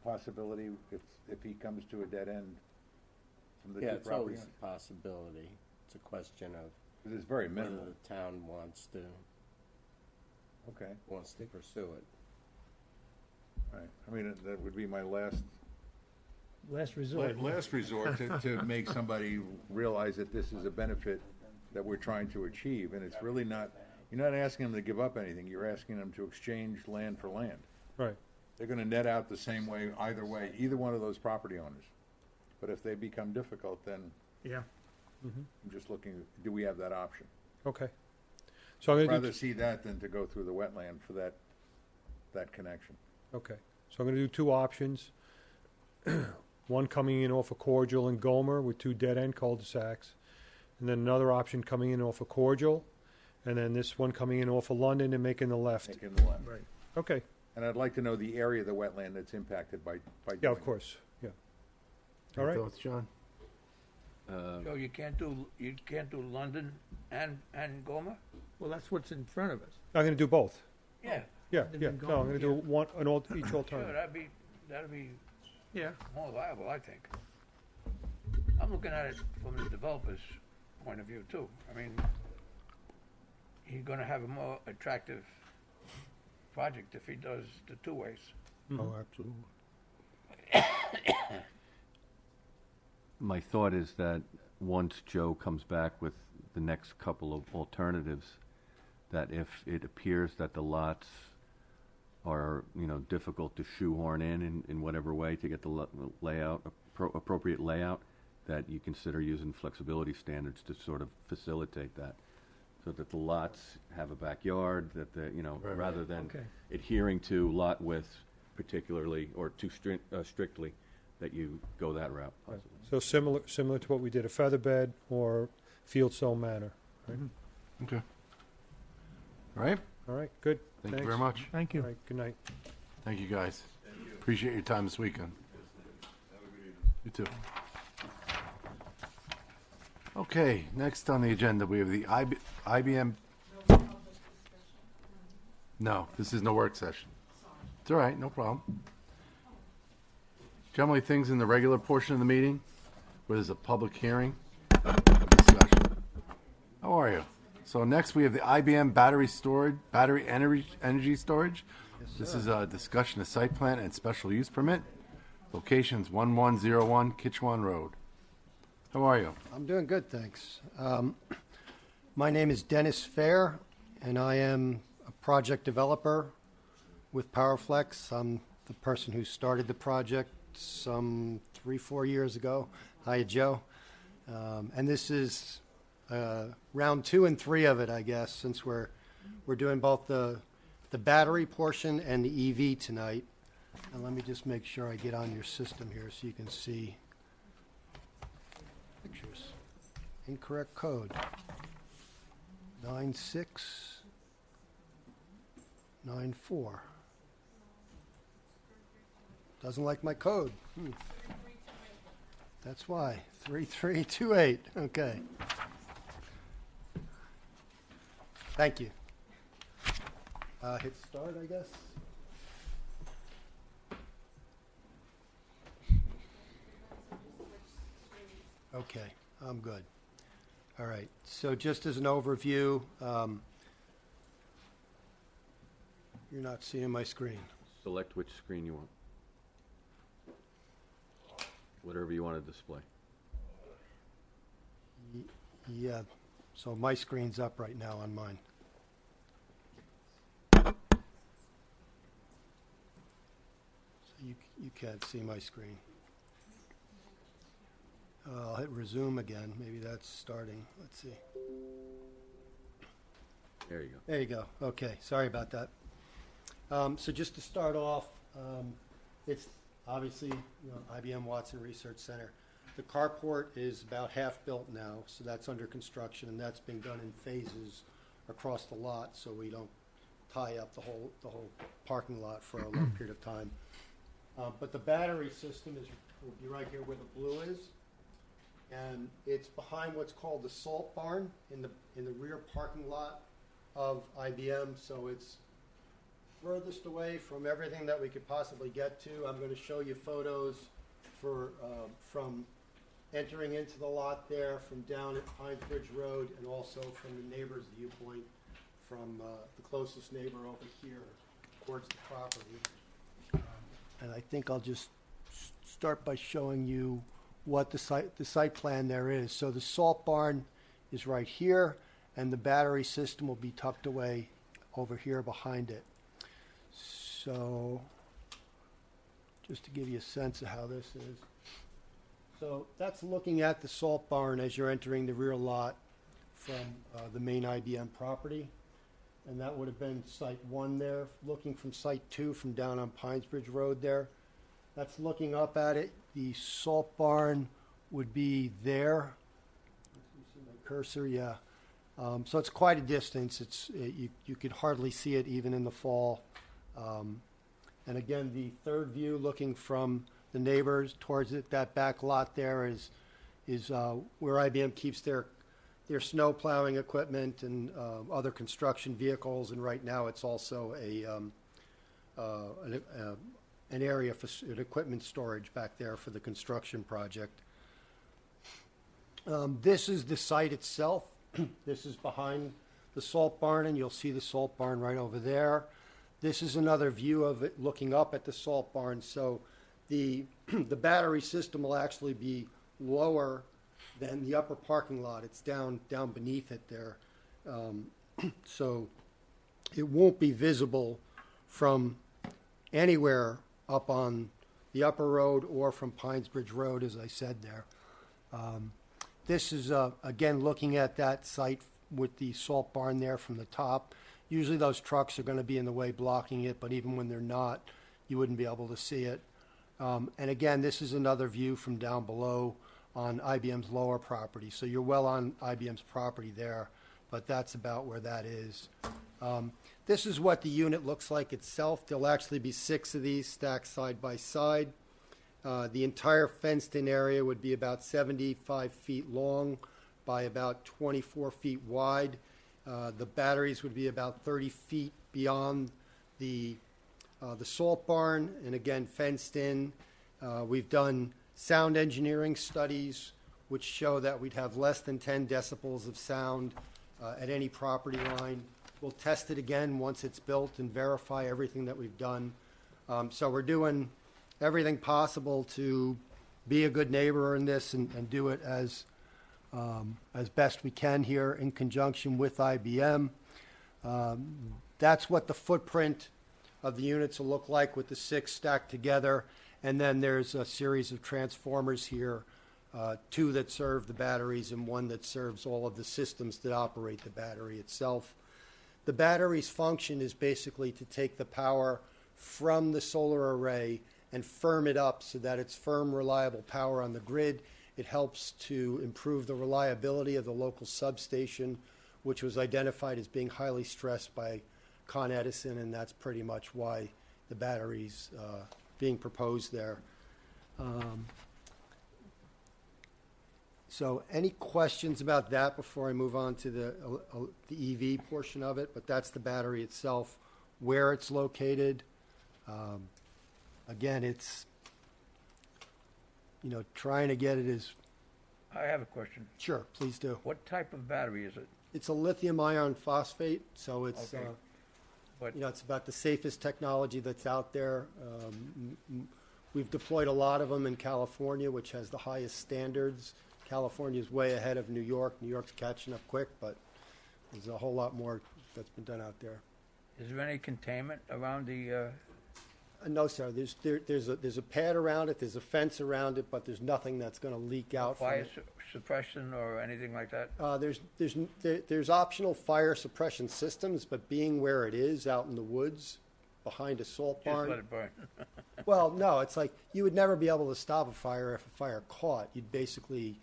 possibility if he comes to a dead end from the Yeah, two it's properties? always a possibility. It's a question of It is very whether minimal. the town wants to pursue it. Right. I mean, that would be my last resort. last resort to make somebody realize that this is a benefit that we're trying to achieve, and it's really not. You're not asking them to give up anything. You're asking them to exchange land for land. Right. They're gonna net out the same way, either way, either one of those property owners. But if they become difficult, then Yeah. I'm just looking, do we have that option? Okay. So I'm I'd going to rather see that than to go through the wetland for that connection. Okay, so I'm going to do two options. One coming in off of Cordial and Gomer with two dead-end cul-de-sacs, and then another option coming in off of Cordial, and then this one coming in off of London and making the left. Making the left. Right. Okay. And I'd like to know the area of the wetland that's impacted by Yeah, doing of course. Yeah. Any All right. thoughts, John? Joe, you can't do London and Goma? Well, that's what's in front of us. I'm going to do both. Yeah. Yeah, London yeah. and No, Gomer, I'm going to yeah. do one, each Sure, alternative. that'd be Yeah. more viable, I think. I'm looking at it from the developer's point of view too. I mean, he's gonna have a more attractive project if he does the two ways. Oh, absolutely. My thought is that once Joe comes back with the next couple of alternatives, that if it appears that the lots are, difficult to shoehorn in whatever way to get the layout, appropriate layout, that you consider using flexibility standards to sort of facilitate that. So that the lots have a backyard, that rather than Okay. adhering to lot width particularly, or too strictly, that you go that route. Right. So similar to what we did, a feather bed or fieldstone manor. Right? Okay. All right. All right, good. Thank you Thanks. very much. Thank you. All right, good night. Thank you, guys. Appreciate your time this weekend. You too. Okay, next on the agenda, we have the IBM. No, this is no work session. It's all right, no problem. Generally, things in the regular portion of the meeting, where there's a public hearing, a discussion. How are you? So next, we have the IBM battery energy storage. This is a discussion of site plan and special use permit. Locations 1101 Kitchewan Road. How are you? I'm doing good, thanks. My name is Dennis Fair, and I am a project developer with PowerFlex. I'm the person who started the project some 3-4 years ago. Hi, Joe. And this is round 2 and 3 of it, I guess, since we're doing both the battery portion and the EV tonight. And let me just make sure I get on your system here so you can see pictures. Incorrect code. 9694. Doesn't like my code. That's why. 3328. Okay. Thank you. Hit start, I guess. Okay, I'm good. All right, so just as an overview, you're not seeing my screen. Select which screen you want. Whatever you want to display. Yeah, so my screen's up right now on mine. So you can't see my screen. I'll hit resume again. Maybe that's starting. Let's see. There you go. There you go. Okay, sorry about that. So just to start off, it's obviously IBM Watson Research Center. The carport is about half built now, so that's under construction, and that's being done in phases across the lot, so we don't tie up the whole parking lot for a long period of time. But the battery system will be right here where the blue is, and it's behind what's called the salt barn in the rear parking lot of IBM. So it's furthest away from everything that we could possibly get to. I'm going to show you photos from entering into the lot there, from down at Pines Bridge Road, and also from the neighbor's viewpoint from the closest neighbor over here towards the property. And I think I'll just start by showing you what the site plan there is. So the salt barn is right here, and the battery system will be tucked away over here behind it. So just to give you a sense of how this is. So that's looking at the salt barn as you're entering the rear lot from the main IBM property. And that would have been site 1 there, looking from site 2 from down on Pinesbridge Road there. That's looking up at it. The salt barn would be there. You see my cursor? Yeah. So it's quite a distance. You could hardly see it even in the fall. And again, the third view looking from the neighbors towards it, that back lot there is where IBM keeps their snow plowing equipment and other construction vehicles. And right now, it's also an area for an equipment storage back there for the construction project. This is the site itself. This is behind the salt barn, and you'll see the salt barn right over there. This is another view of it looking up at the salt barn. So the battery system will actually be lower than the upper parking lot. It's down beneath it there. So it won't be visible from anywhere up on the upper road or from Pinesbridge Road, as I said there. This is, again, looking at that site with the salt barn there from the top. Usually those trucks are going to be in the way blocking it, but even when they're not, you wouldn't be able to see it. And again, this is another view from down below on IBM's lower property. So you're well on IBM's property there, but that's about where that is. This is what the unit looks like itself. There'll actually be 6 of these stacked side by side. The entire fenced-in area would be about 75 feet long by about 24 feet wide. The batteries would be about 30 feet beyond the salt barn, and again, fenced in. We've done sound engineering studies which show that we'd have less than 10 decibels of sound at any property line. We'll test it again once it's built and verify everything that we've done. So we're doing everything possible to be a good neighbor in this and do it as best we can here in conjunction with IBM. That's what the footprint of the units will look like with the 6 stacked together. And then there's a series of transformers here, 2 that serve the batteries and 1 that serves all of the systems that operate the battery itself. The battery's function is basically to take the power from the solar array and firm it up so that it's firm, reliable power on the grid. It helps to improve the reliability of the local substation, which was identified as being highly stressed by Con Edison, and that's pretty much why the battery's being proposed there. So any questions about that before I move on to the EV portion of it? But that's the battery itself, where it's located. Again, it's, trying to get it as... I have a question. Sure, please do. What type of battery is it? It's a lithium iron phosphate, so it's, Okay. it's about the safest technology that's out there. We've deployed a lot of them in California, which has the highest standards. California's way ahead of New York. New York's catching up quick, but there's a whole lot more that's been done out there. Is there any containment around the, No, sir. There's a pad around it. There's a fence around it, but there's nothing that's going to leak out from fire it. suppression or anything like that? There's optional fire suppression systems, but being where it is out in the woods behind a salt Just barn. let it burn. Well, no, it's like you would never be able to stop a fire if a fire caught. You'd basically,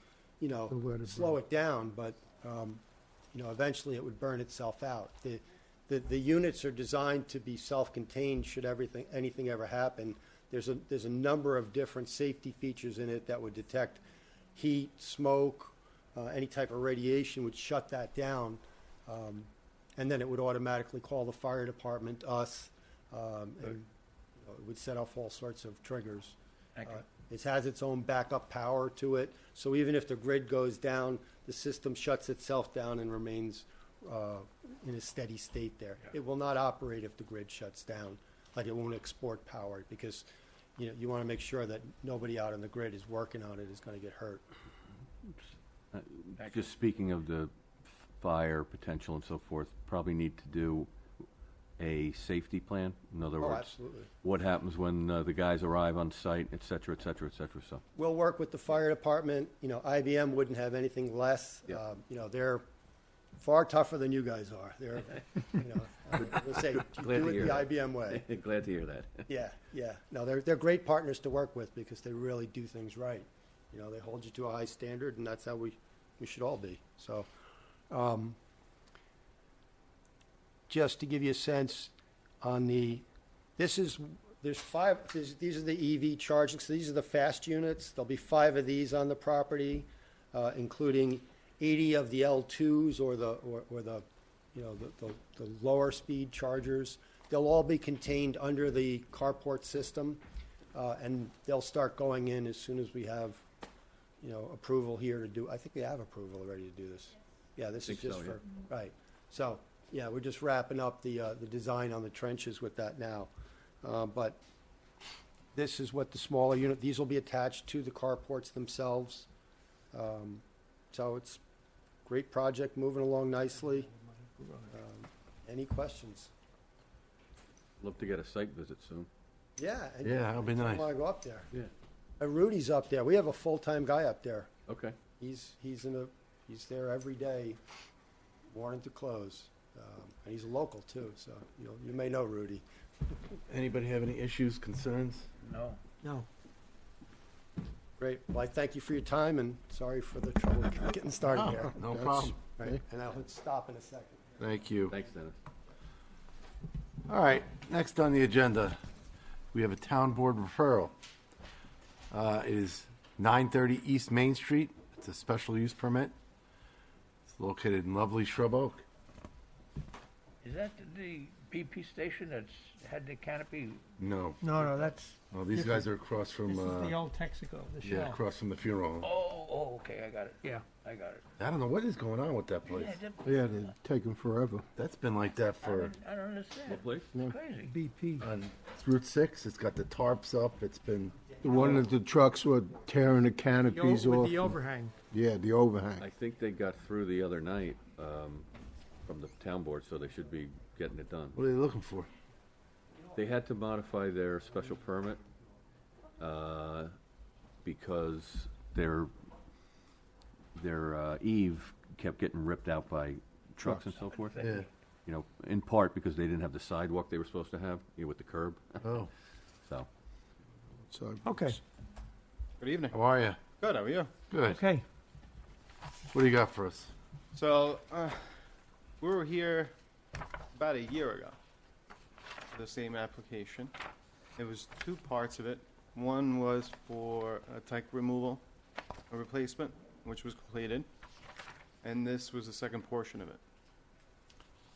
slow it down, but eventually it would burn itself out. The units are designed to be self-contained should anything ever happen. There's a number of different safety features in it that would detect heat, smoke, any type of radiation would shut that down, and then it would automatically call the fire department, us, and it would set off all sorts of triggers. Thank you. It has its own backup power to it, so even if the grid goes down, the system shuts itself down and remains in a steady state there. Yeah. It will not operate if the grid shuts down, like it won't export power, because you want to make sure that nobody out on the grid is working on it is going to get hurt. Just speaking of the fire potential and so forth, probably need to do a safety plan? In other Oh, words, absolutely. what happens when the guys arrive on site, et cetera, et cetera, et cetera, so. We'll work with the fire department. You know, IBM wouldn't have anything less. Yeah. You know, they're far tougher than you guys are. They're, you know, I would say, Glad do to it hear the that. IBM way. Glad to hear that. Yeah, yeah. No, they're great partners to work with because they really do things right. You know, they hold you to a high standard, and that's how we should all be. So, just to give you a sense on these are the EV charging. So these are the fast units. There'll be 5 of these on the property, including 80 of the L2s or the you know, the lower speed chargers. They'll all be contained under the carport system, and they'll start going in as soon as we have, you know, approval here to do. I think we have approval already to do this. Yeah, this is Think just so, for right. So yeah, we're just wrapping up the design on the trenches with that now, but this is what the smaller unit. These will be attached to the carports themselves. So it's a great project, moving along nicely. Any questions? Love to get a site visit soon. Yeah. and Yeah, that'll be nice. I want to go up there. Yeah. Rudy's up there. We have a full-time guy up there. Okay. He's there every day, morning to close, and he's a local too. So you may know Rudy. Anybody have any issues, concerns? No. No. Great. Well, I thank you for your time, and sorry for the trouble getting started here. No problem. Right. And I'll stop in a second. Thank you. Thanks, Dennis. All right, next on the agenda, we have a town board referral. It is 930 East Main Street. It's a special use permit. It's located in lovely Shrub Oak. Is that the BP station that's had the canopy? No. No, that's. Well, these different. guys are across from, This is the old Texaco, the yeah, shell. across from the funeral home. Oh, okay, I got it. Yeah. I got it. I don't know what is going on with that place. Yeah, they're taking forever. That's been like that for, I don't understand. What place? It's crazy. BP. on Route 6, it's got the tarps up, it's been, The one that the trucks were tearing the canopies With off. the overhang. Yeah, the overhang. I think they got through the other night from the town board, so they should be getting it done. what are they looking for? They had to modify their special permit because their eave kept getting ripped out by trucks and so forth. Yeah. You know, in part because they didn't have the sidewalk they were supposed to have, you know, with the curb. Oh, So, So Okay, Good evening. how are you? Good, how are you? Good. okay. What do you got for us? So, we were here about a year ago for the same application. It was 2 parts of it. One was for a tank removal, a replacement, which was completed. And this was the second portion of it.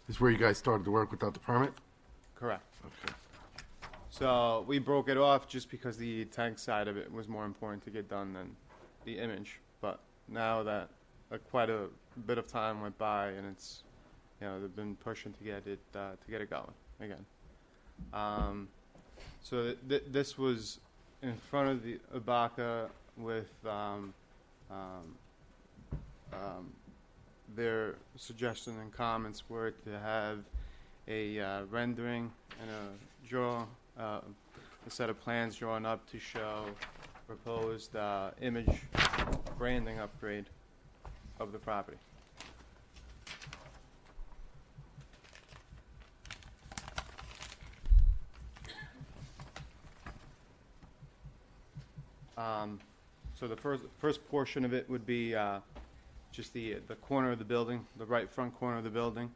This is where you guys started to work without the permit? Correct. Okay. So we broke it off just because the tank side of it was more important to get done than the image. But now that quite a bit of time went by, and it's, you know, they've been pushing to get it going again. So this was in front of the Abaca with their suggestion and comments were to have a rendering and a set of plans drawn up to show proposed image branding upgrade of the property. So the first portion of it would be just the corner of the building, the right front corner of the building,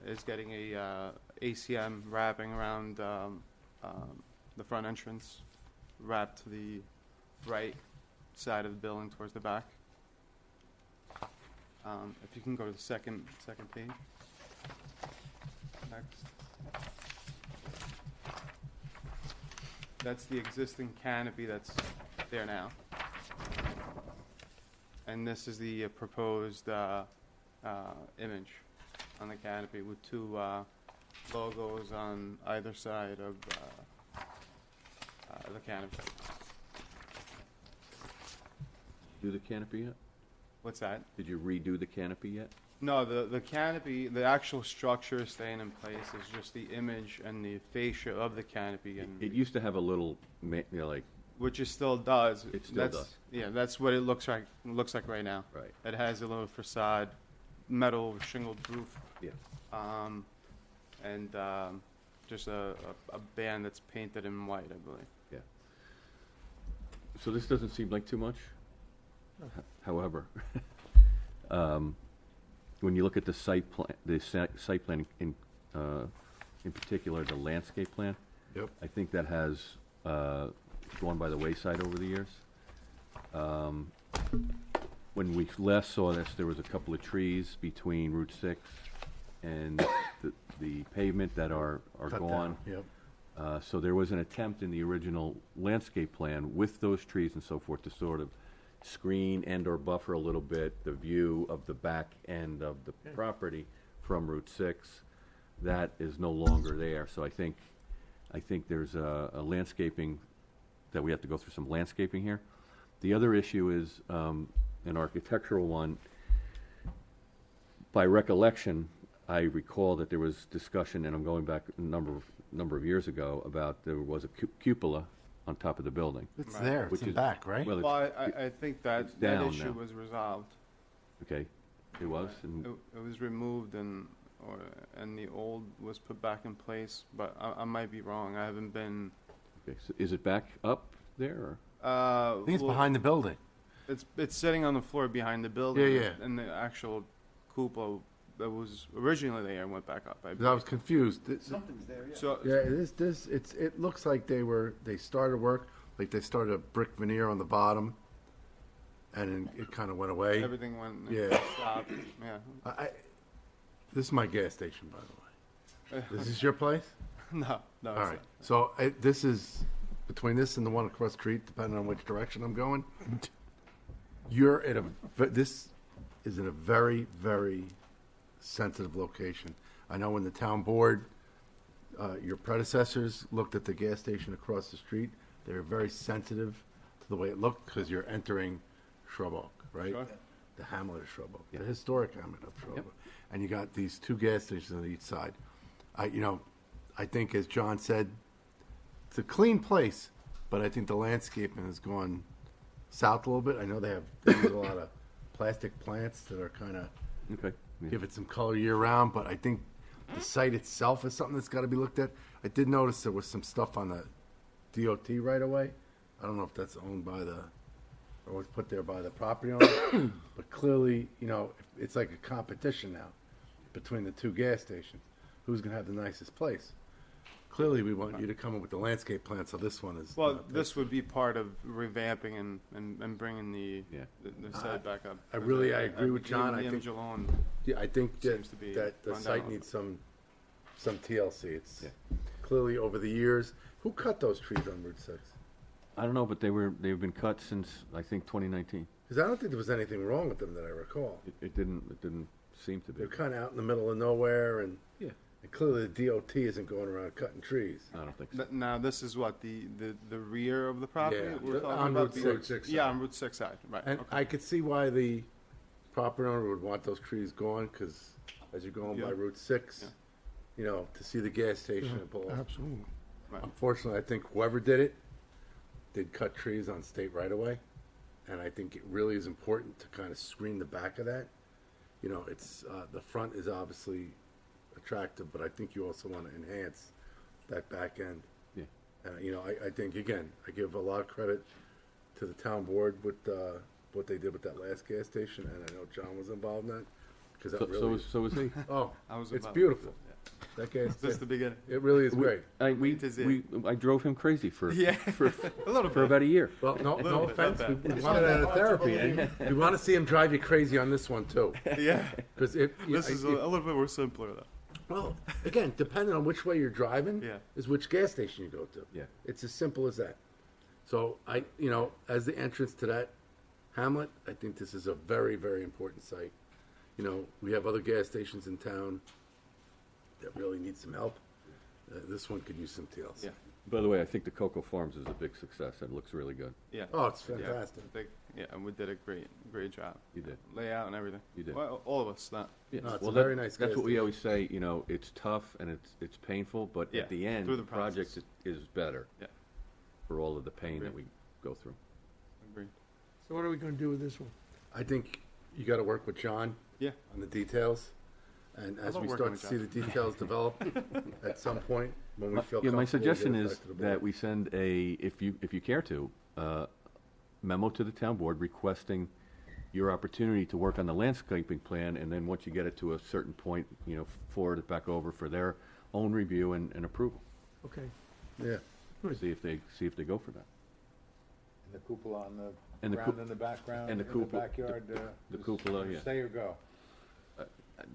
is getting a ACM wrapping around the front entrance, wrapped to the right side of the building towards the back. If you can go to the second page. Next. That's the existing canopy that's there now. And this is the proposed image on the canopy with 2 logos on either side of the canopy. do the canopy yet? What's that? Did you redo the canopy yet? No, the canopy, the actual structure is staying in place. It's just the image and the fascia of the canopy, and It used to have a little, like, which it still does. It still That's, does. Yeah, that's what it looks like. Looks like right now. Right. It has a little facade, metal shingled roof. Yeah. And just a band that's painted in white, I believe. Yeah. So this doesn't seem like too much. However, when you look at the site plan, site plan in particular, the landscape plan. Yep. I think that has gone by the wayside over the years. When we last saw this, there was a couple of trees between Route 6 and the pavement that are Cut gone. down, yep. So there was an attempt in the original landscape plan with those trees and so forth to sort of screen and/or buffer a little bit the view of the back end of the property from Route 6. That is no longer there. So I think there's a landscaping that we have to go through some landscaping here. The other issue is an architectural one. By recollection, I recall that there was discussion, and I'm going back a number of years ago, about there was a cupola on top of the building. It's there. It's in back, right? Well, Well, I think that that down issue now. was resolved. Okay, it was. And It was removed and the old was put back in place, but I might be wrong. I haven't been. okay, so is it back up there? Or? I think it's behind the building. It's sitting on the floor behind the building. Yeah, yeah. And the actual cupola that was originally there went back up. I was confused. Something's there. Yeah. So Yeah, it looks like they started work, like they started a brick veneer on the bottom, and then it kind of went away. everything went. Yeah. Stopped. Yeah. This is my gas station, by the way. This is your place? No. All it's right. not. So this is between this and the one across the street, depending on which direction I'm going. This is in a very, very sensitive location. I know when the town board, your predecessors looked at the gas station across the street, they were very sensitive to the way it looked because you're entering Shrub Oak, right? Sure. The hamlet of Shrub Oak, the historic hamlet of Shrub Oak. And you got these two gas stations on each side. I think, as John said, it's a clean place, but I think the landscaping has gone south a little bit. I know they use a lot of plastic plants that are kind of Okay. Yeah. give it some color year round, but I think the site itself is something that's got to be looked at. I did notice there was some stuff on the DOT right away. I don't know if that's owned by or was put there by the property owner, but clearly, it's like a competition now between the two gas stations. Who's going to have the nicest place? Clearly, we want you to come up with the landscape plan, so this one is. Well, this would be part of revamping and bringing the site back up. I agree with John. The I think image alone. Yeah, I think seems to be that the run site down. needs some TLC. It's clearly over the years. Who cut those trees on Route 6? I don't know, but they've been cut since I think 2019. Because I don't think there was anything wrong with them that I recall. It didn't seem to be. They're kind of out in the middle of nowhere, and Yeah. clearly the DOT isn't going around cutting trees. I don't think so. Now this is what the rear of the property Yeah, we're talking on about. Route 6 Yeah, side. on Route 6 side, right? And okay. I could see why the property owner would want those trees gone, because as you're going by Yeah. Route 6, to see the gas station and pull off. Absolutely. Right. Unfortunately, I think whoever did it did cut trees on state right away, and I think it really is important to kind of screen the back of that. It's the front is obviously attractive, but I think you also want to enhance that back end. Yeah. I think again, I give a lot of credit to the town board with what they did with that last gas station, and I know John was involved in that because that really. So was he. Oh, I was it's involved. beautiful. That gas. Just the beginning. It really is great. I drove him crazy for A little for bit. about a year. Well, no Little bit, offense. not We bad. want to therapy. We want to see him drive you crazy on this one too. Yeah. Because This is a little bit more simpler though. well, again, depending on which way you're driving, Yeah. is which gas station you go to. Yeah. It's as simple as that. So as the entrance to that hamlet, I think this is a very, very important site. We have other gas stations in town that really need some help. This one could use some TLC. Yeah. By the way, I think the Cocoa Farms is a big success. It looks really good. Yeah. Oh, it's fantastic. Yeah, and we did a great job. You did. Layout and everything. You did. Well, all of us. Not. Yeah. No, it's Well, a very nice that's gas what we station. always say, you know, it's tough and it's painful, but Yeah, at the end, through the the project process. is better. Yeah. For all of the pain that Agree. we go through. Agreed. So what are we going to do with this one? I think you got to work with John. Yeah. On the details, and as love we working start with to see John. the details develop at some point when we feel Yeah, my comfortable, suggestion we'll get it is back to the board. that we send if you care to, memo to the town board requesting your opportunity to work on the landscaping plan, and then once you get it to a certain point, you know, forward it back over for their own review and approval. Okay. Yeah. See if they go for that. And the cupola on the And the ground cu- in the background, and the in cupola- the backyard. the just cupola, yeah. Stay or go.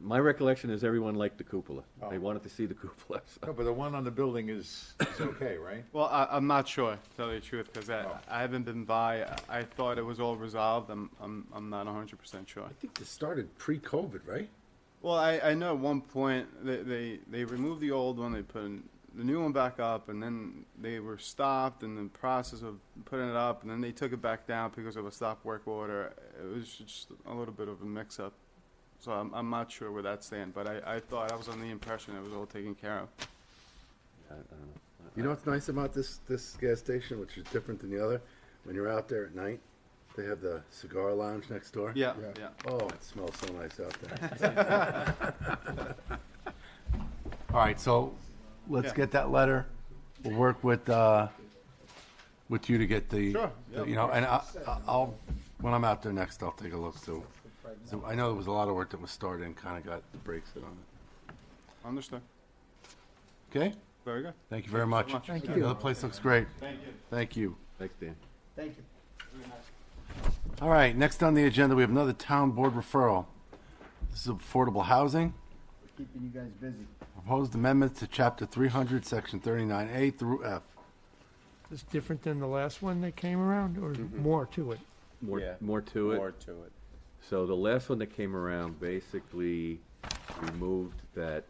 My recollection is everyone liked the cupola. Oh. They wanted to see the cupola. so. No, but the one on the building is okay, right? Well, I'm not sure, to tell you the truth, because I haven't been by. I thought it was all resolved. I'm not 100% sure. I think this started pre-COVID, right? Well, I know at one point they removed the old one, they put the new one back up, and then they were stopped in the process of putting it up, and then they took it back down because of a stop work order. It was just a little bit of a mix-up. So I'm not sure where that stands, but I thought I was under the impression it was all taken care of. I don't know. You know what's nice about this gas station, which is different than the other? When you're out there at night, they have the cigar lounge next door. Yeah, yeah. Oh, it smells so nice out there. All right, so let's Yeah. get that letter. We'll work with you to get the, Sure, yeah, you know, and I'll when I'm out there next, I'll take a look too. So I know there was a lot of work that was started and kind of got the brakes hit on it. Understood. Okay. Very good. Thank you very much. Thank The you. other place looks great. Thank you. Thank you. Thanks, Dan. Thank you. All right, next on the agenda, we have another town board referral. This is affordable housing. Keeping you guys busy. Proposed amendments to Chapter 300, Section 39A through F. Is this different than the last one that came around, or more to it? More Yeah, to it. More to it. So the last one that came around basically removed that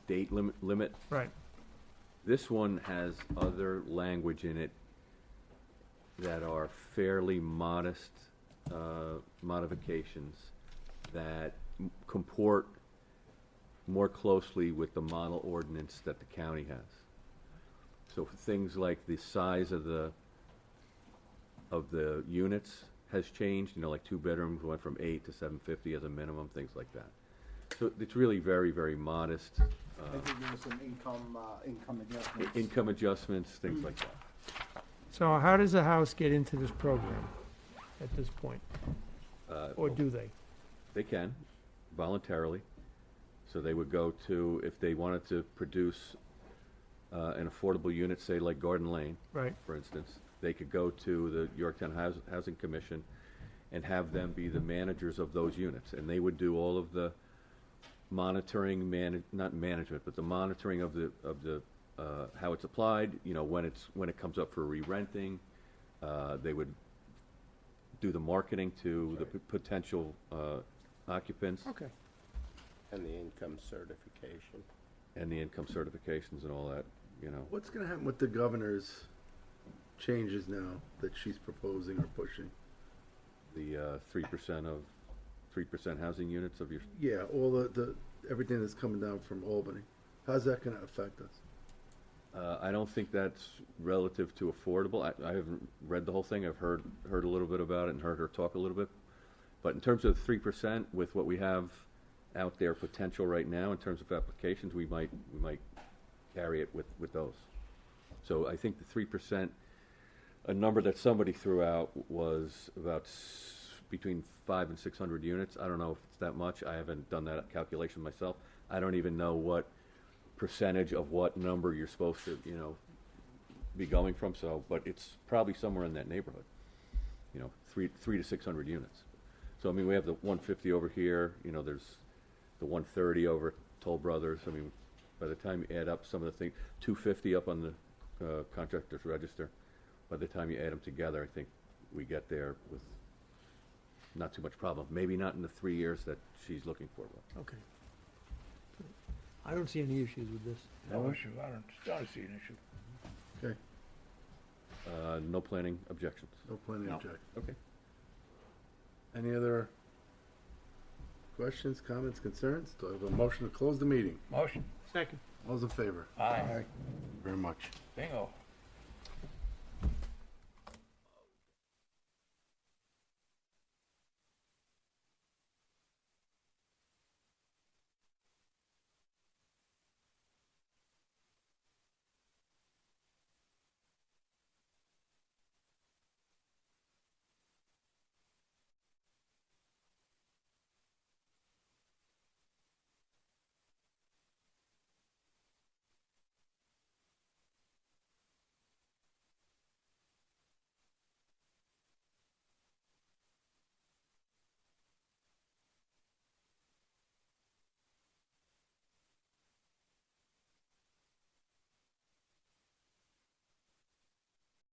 date limit. Right. This one has other language in it that are fairly modest modifications that comport more closely with the model ordinance that the county has. So for things like the size of the units has changed, you know, like 2 bedrooms went from 8 to 750 as a minimum, things like that. So it's really very, very modest. I think there was some income adjustments. Income adjustments, things like that. So how does a house get into this program at this point? Or do they? They can, voluntarily. So they would go to, if they wanted to produce an affordable unit, say like Garden Lane, Right. for instance, they could go to the Yorktown Housing Commission and have them be the managers of those units. And they would do all of the monitoring, not management, but the monitoring of the how it's applied, you know, when it comes up for re-renting. They would do the marketing to the potential occupants. Okay. And the income certification. And the income certifications and all that, you know. What's going to happen with the governor's changes now that she's proposing or pushing? The 3% housing units of your. Yeah, all the everything that's coming down from Albany. How's that going to affect us? I don't think that's relative to affordable. I haven't read the whole thing. I've heard a little bit about it and heard her talk a little bit. But in terms of 3%, with what we have out there potential right now in terms of applications, we might carry it with those. So I think the 3%, a number that somebody threw out was about between 500 and 600 units. I don't know if it's that much. I haven't done that calculation myself. I don't even know what percentage of what number you're supposed to, you know, be going from. So, but it's probably somewhere in that neighborhood. You know, 300 to 600 units. So I mean, we have the 150 over here. You know, there's the 130 over at Toll Brothers. I mean, by the time you add up some of the things, 250 up on the contractor's register. By the time you add them together, I think we get there with not too much problem. Maybe not in the 3 years that she's looking for. But. Okay. I don't see any issues with this. No issue. I don't see an issue. Okay. No planning objections. No planning No. object. Okay. Any other questions, comments, concerns? Do I have a motion to close the meeting? Motion. Second. All those in favor? Aye. Very much. Bingo.